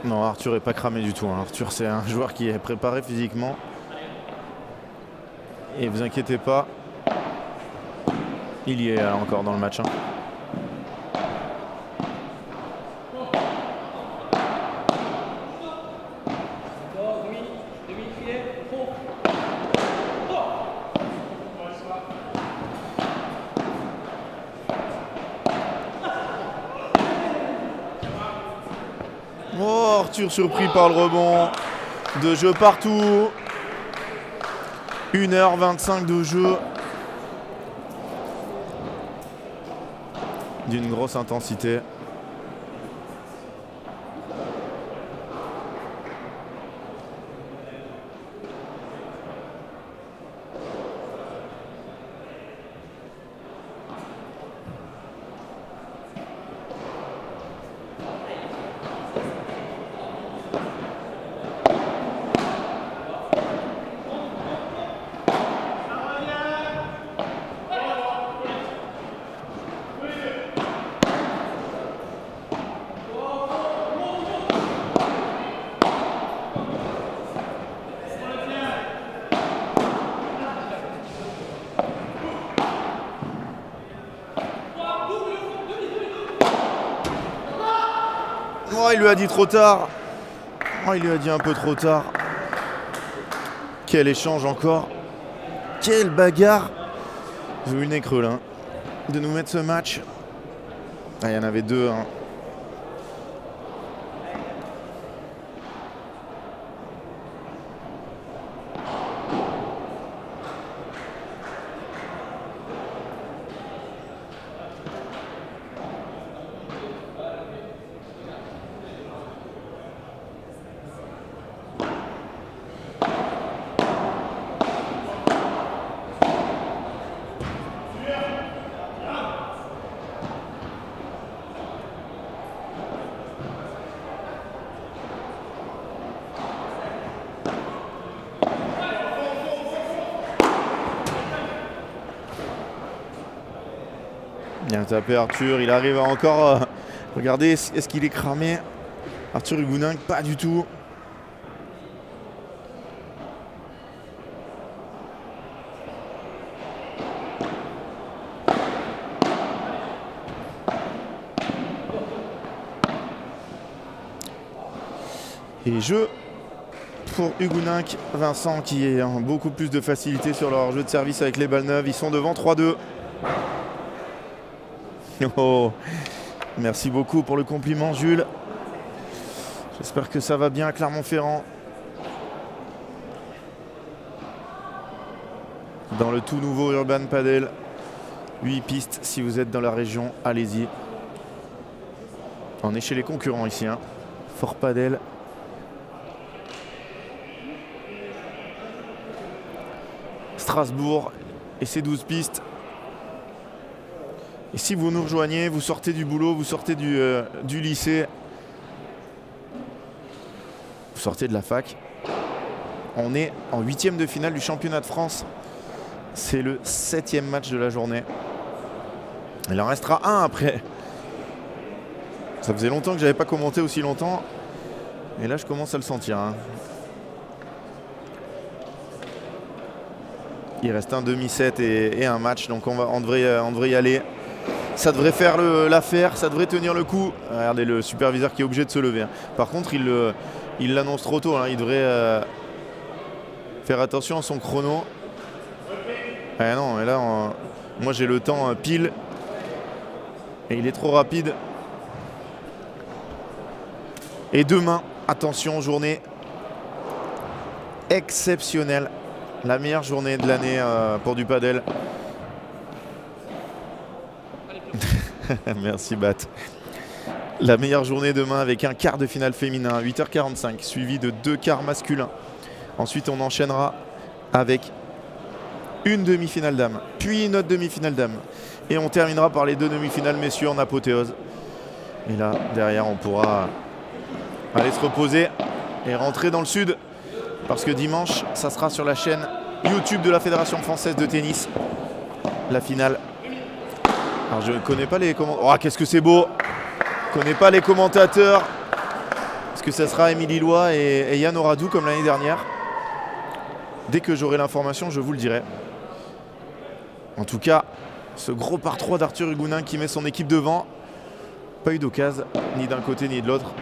[SPEAKER 1] Non, Arthur n'est pas cramé du tout. Hein. Arthur, c'est un joueur qui est préparé physiquement. Et vous inquiétez pas, il y est encore dans le match. Hein. Oh, Arthur surpris par le rebond. De jeu partout. 1h25 de jeu. D'une grosse intensité. Oh, il lui a dit trop tard. Oh, il lui a dit un peu trop tard. Quel échange encore. Quelle bagarre. J'ai eu le nez creux là. De nous mettre ce match. Ah, il y en avait deux. Hein. Bien tapé Arthur, il arrive à encore... regardez, est-ce qu'il est cramé? Arthur Huguenin, pas du tout. Et jeu pour Hugueninck, Vincent qui a beaucoup plus de facilité sur leur jeu de service avec les balles neuves. Ils sont devant 3-2. Oh, merci beaucoup pour le compliment Jules. J'espère que ça va bien à Clermont-Ferrand. Dans le tout nouveau Urban Padel. 8 pistes, si vous êtes dans la région, allez-y. On est chez les concurrents ici, hein. Fort Padel. Strasbourg et ses 12 pistes. Et si vous nous rejoignez, vous sortez du boulot, vous sortez du lycée, vous sortez de la fac, on est en 8e de finale du championnat de France. C'est le 7e match de la journée. Il en restera un après. Ça faisait longtemps que je n'avais pas commenté aussi longtemps. Et là, je commence à le sentir, hein. Il reste un demi-set et un match. Donc on devrait y aller. Ça devrait faire l'affaire. Ça devrait tenir le coup. Regardez le superviseur qui est obligé de se lever, hein. Par contre, il l'annonce trop tôt, hein. Il devrait faire attention à son chrono. Ah non, mais là, moi j'ai le temps pile. Et il est trop rapide. Et demain, attention, journée exceptionnelle. La meilleure journée de l'année pour du padel. Merci Bat. La meilleure journée demain avec un quart de finale féminin à 8h45, suivi de 2 quarts masculins. Ensuite, on enchaînera avec une demi-finale dame, puis une autre demi-finale dame. Et on terminera par les 2 demi-finales messieurs en apothéose. Et là, derrière, on pourra aller se reposer et rentrer dans le sud. Parce que dimanche, ça sera sur la chaîne YouTube de la Fédération Française de Tennis. La finale. Alors, je ne connais pas les commentateurs. Oh, qu'est-ce que c'est beau! Je ne connais pas les commentateurs. Est-ce que ça sera Émilie Loy et Yann Oradou comme l'année dernière? Dès que j'aurai l'information, je vous le dirai. En tout cas, ce gros par 3 d'Arthur Hugueninck qui met son équipe devant. Pas eu d'occasion, ni d'un côté ni de l'autre.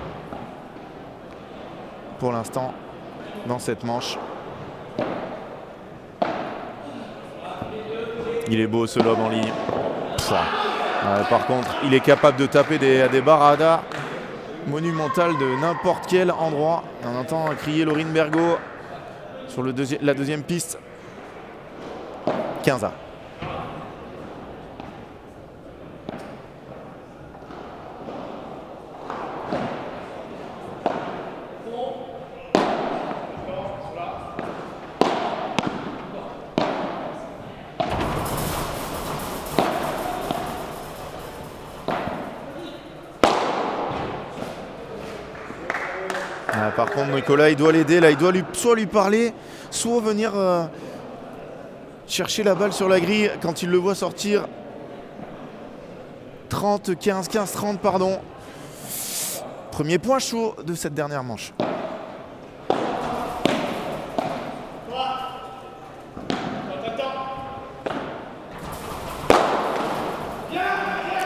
[SPEAKER 1] Pour l'instant, dans cette manche. Il est beau ce lob en ligne. Par contre, il est capable de taper des baradas monumentales de n'importe quel endroit. On entend crier Laurine Bergot sur la deuxième piste. 15A. Par contre, Nicolas, il doit l'aider. Là, il doit soit lui parler, soit venir chercher la balle sur la grille quand il le voit sortir. 15-30, pardon. Premier point chaud de cette dernière manche.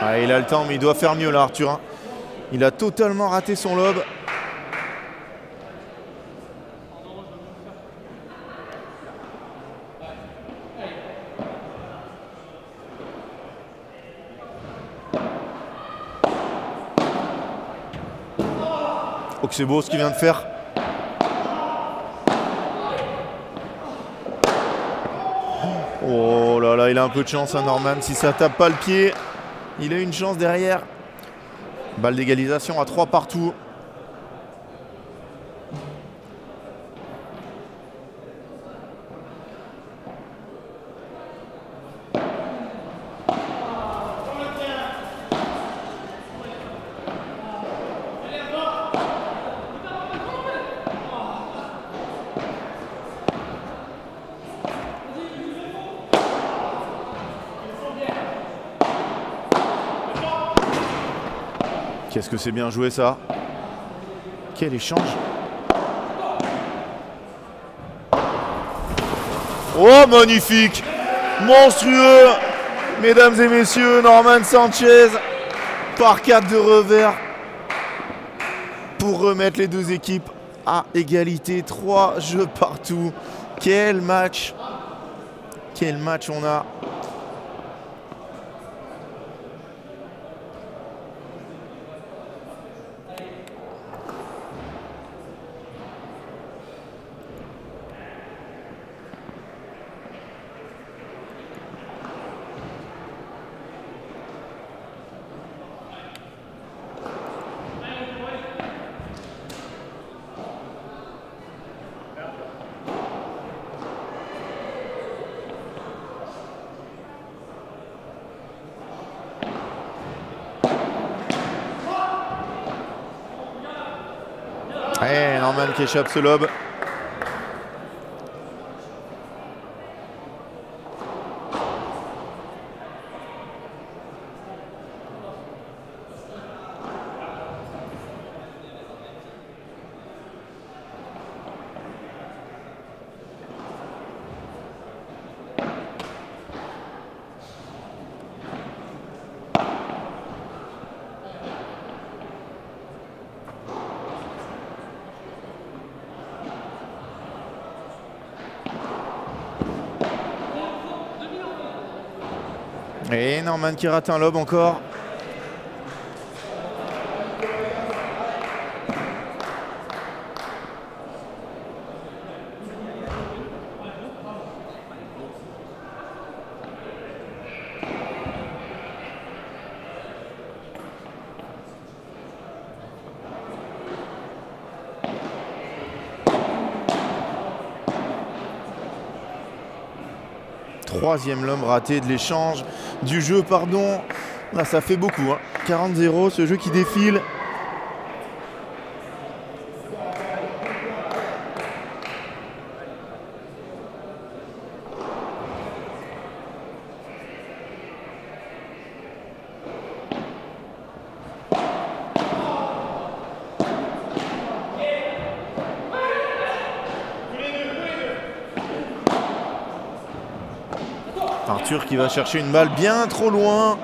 [SPEAKER 1] Ah, il a le temps, mais il doit faire mieux là, Arthur, hein. Il a totalement raté son lob. Oh, que c'est beau ce qu'il vient de faire. Oh là là, il a un peu de chance, hein, Norman. Si ça tape pas le pied, il a une chance derrière. Balle d'égalisation à 3 partout. Qu'est-ce que c'est bien joué ça. Quel échange. Oh, magnifique. Monstrueux. Mesdames et messieurs, Norman Sanchez par 4 de revers pour remettre les deux équipes à égalité. 3 jeux partout. Quel match! Quel match on a! Et Norman qui échappe ce lob. Et Norman qui rate un lob encore. Troisième lob raté de l'échange, du jeu, pardon. Là, ça fait beaucoup, hein. 40-0, ce jeu qui défile. Arthur qui va chercher une balle bien trop loin.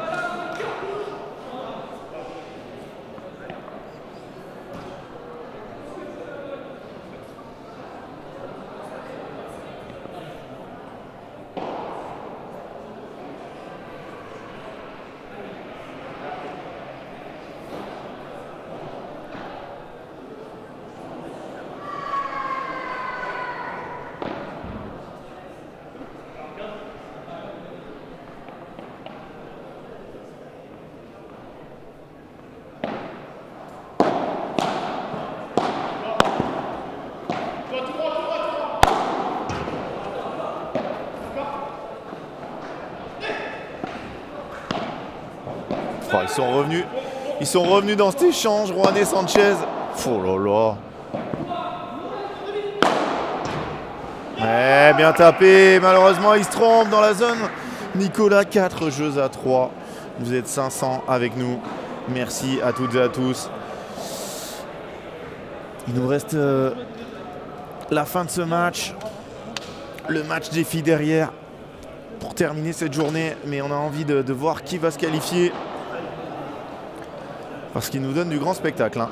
[SPEAKER 1] Ils sont revenus dans cet échange, Juan et Sanchez. Oh là là. Bien tapé, malheureusement il se trompe dans la zone. Nicolas, 4 jeux à 3. Vous êtes 500 avec nous. Merci à toutes et à tous. Il nous reste la fin de ce match. Le match des filles derrière pour terminer cette journée. Mais on a envie de voir qui va se qualifier. Parce qu'il nous donne du grand spectacle, hein.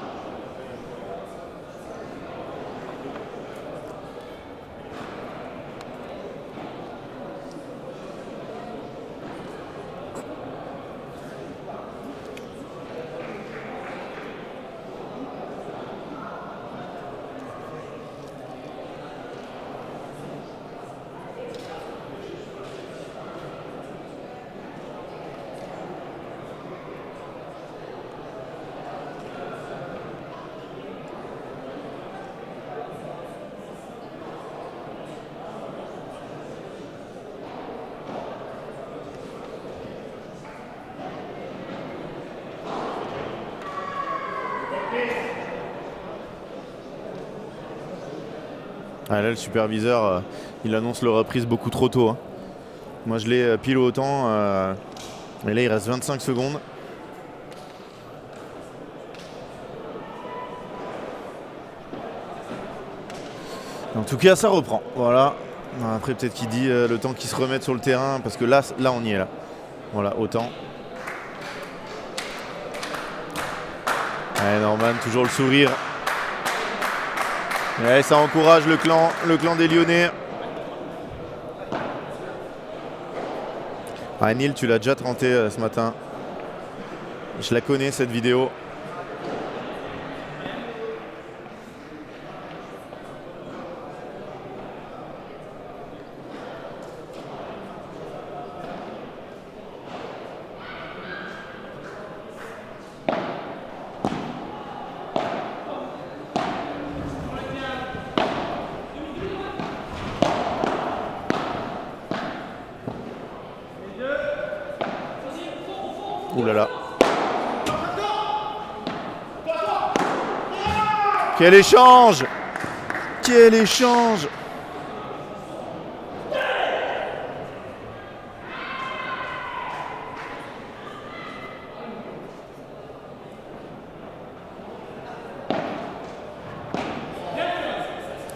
[SPEAKER 1] Ah, là, le superviseur, il annonce le reprise beaucoup trop tôt, hein. Moi, je l'ai pile au temps. Mais là, il reste 25 secondes. En tout cas, ça reprend. Voilà. Après, peut-être qu'il dit le temps qu'ils se remettent sur le terrain. Parce que là, on y est là. Voilà, autant. Allez, Norman, toujours le sourire. Et ça encourage le clan des Lyonnais. Ah, Neil, tu l'as déjà tenté ce matin. Je la connais cette vidéo. Ouh là là. Quel échange! Quel échange!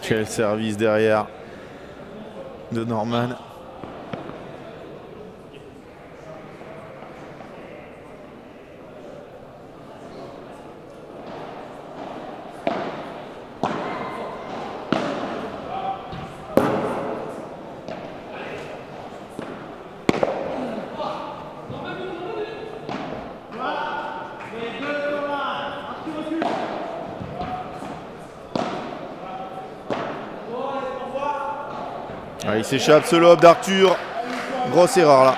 [SPEAKER 1] Quel service derrière de Norman. Ah, il s'échappe ce lob d'Arthur. Grosse erreur là.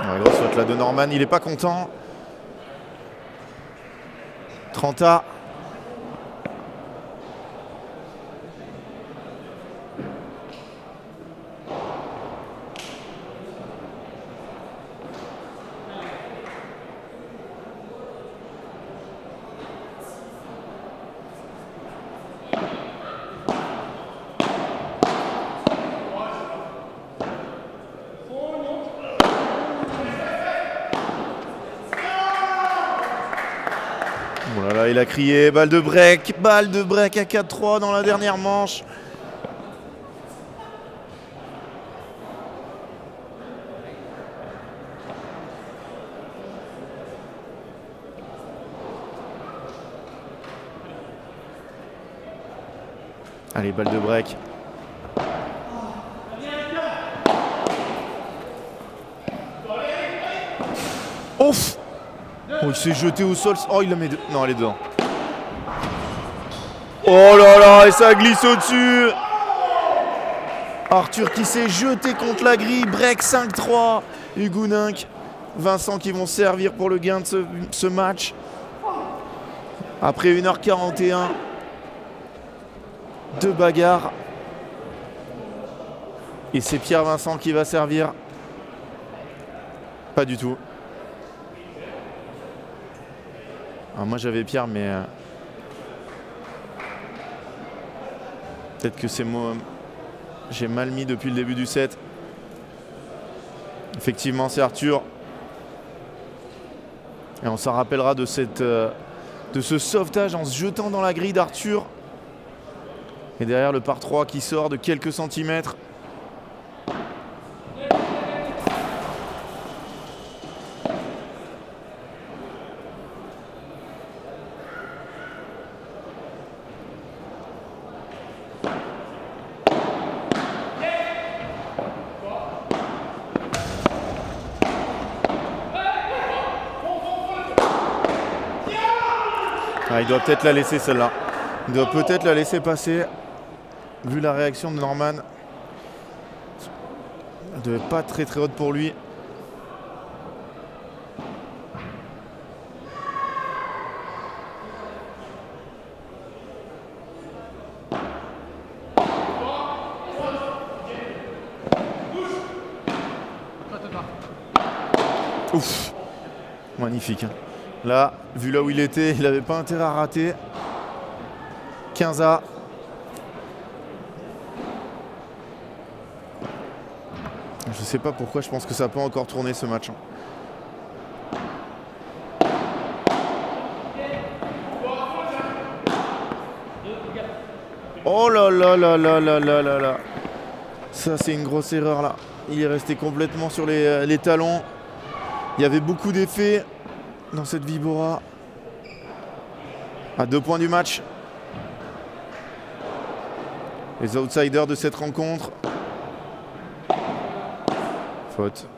[SPEAKER 1] Ouais, grosse faute là de Norman, il est pas content. 30A. Oh là là, il a crié balle de break à 4-3 dans la dernière manche. Allez, balle de break. Ouf! Oh, il s'est jeté au sol. Oh, il la met deux. Non, elle est dedans. Oh là là, et ça glisse au-dessus. Arthur qui s'est jeté contre la grille. Break 5-3. Hugueninck, Vincent qui vont servir pour le gain de ce match. Après 1h41 de bagarre. Et c'est Pierre Vincent qui va servir. Pas du tout. Alors moi j'avais Pierre, mais peut-être que c'est moi. J'ai mal mis depuis le début du set. Effectivement, c'est Arthur. Et on s'en rappellera de ce sauvetage en se jetant dans la grille d'Arthur. Et derrière le par 3 qui sort de quelques centimètres. Ah, il doit peut-être la laisser celle-là. Il doit peut-être la laisser passer. Vu la réaction de Norman. Elle devait pas très haute pour lui. Ouf. Magnifique. Hein. Là, vu là où il était, il n'avait pas intérêt à rater. 15A. Je sais pas pourquoi, je pense que ça peut encore tourner ce match. Oh là là là là là là là là. Ça c'est une grosse erreur là. Il est resté complètement sur les talons. Il y avait beaucoup d'effets dans cette Vibora. À 2 points du match. Les outsiders de cette rencontre. Faute.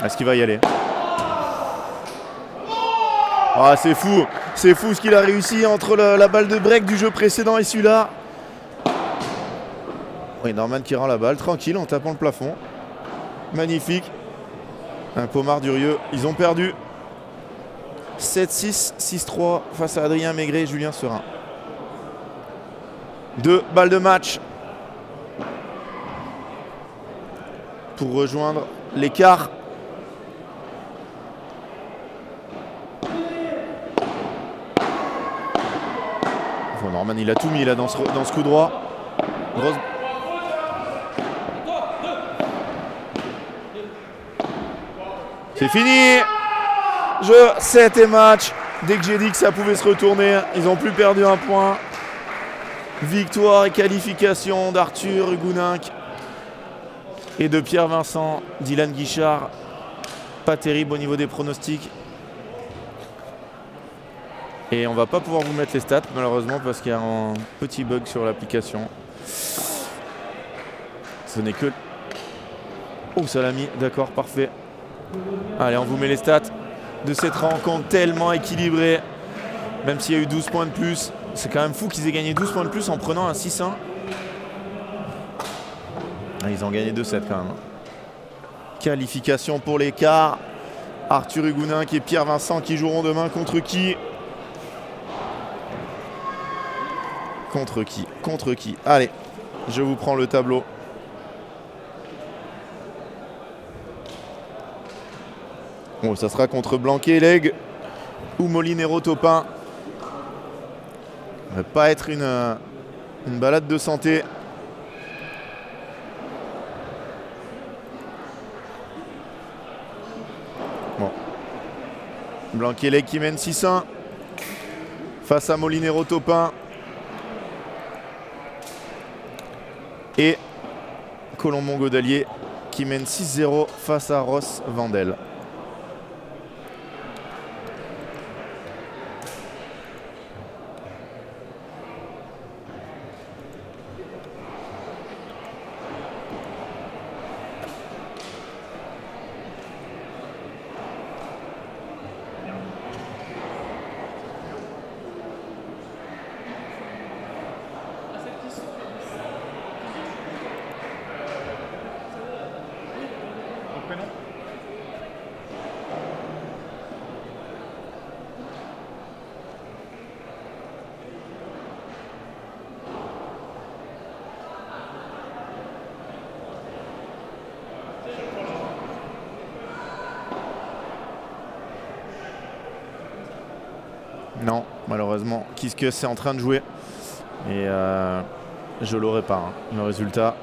[SPEAKER 1] Est-ce qu'il va y aller? Ah, c'est fou. C'est fou ce qu'il a réussi entre la balle de break du jeu précédent et celui-là. Oui, Norman qui rend la balle, tranquille, en tapant le plafond. Magnifique. Un Pomard Durieux. Ils ont perdu 7-6, 6-3 face à Adrien Maigret et Julien Serin. 2 balles de match pour rejoindre l'écart. Bon, Norman, il a tout mis là dans ce coup droit. Grosse... C'est fini. Jeu 7 et match. Dès que j'ai dit que ça pouvait se retourner, ils n'ont plus perdu un point. Victoire et qualification d'Arthur Hugueninck et de Pierre Vincent. Dylan Guichard, pas terrible au niveau des pronostics. Et on va pas pouvoir vous mettre les stats malheureusement parce qu'il y a un petit bug sur l'application. Ce n'est que... Oh, ça l'a mis, d'accord, parfait. Allez, on vous met les stats de cette rencontre tellement équilibrée. Même s'il y a eu 12 points de plus. C'est quand même fou qu'ils aient gagné 12 points de plus en prenant un 6-1. Ah, ils ont gagné 2-7 quand même. Qualification pour l'écart. Arthur Hugueninck et Pierre Vincent qui joueront demain contre qui? Contre qui? Contre qui? Allez, je vous prends le tableau. Bon, ça sera contre Blanquet-Leg ou Molinero-Topin. Ça va pas être une balade de santé. Bon. Blanquet-Leg qui mène 6-1 face à Molinero-Topin. Et Colombon-Godalier qui mène 6-0 face à Ross Vandel. Non, malheureusement, Kiske c'est en train de jouer. Et je l'aurai pas, hein, le résultat.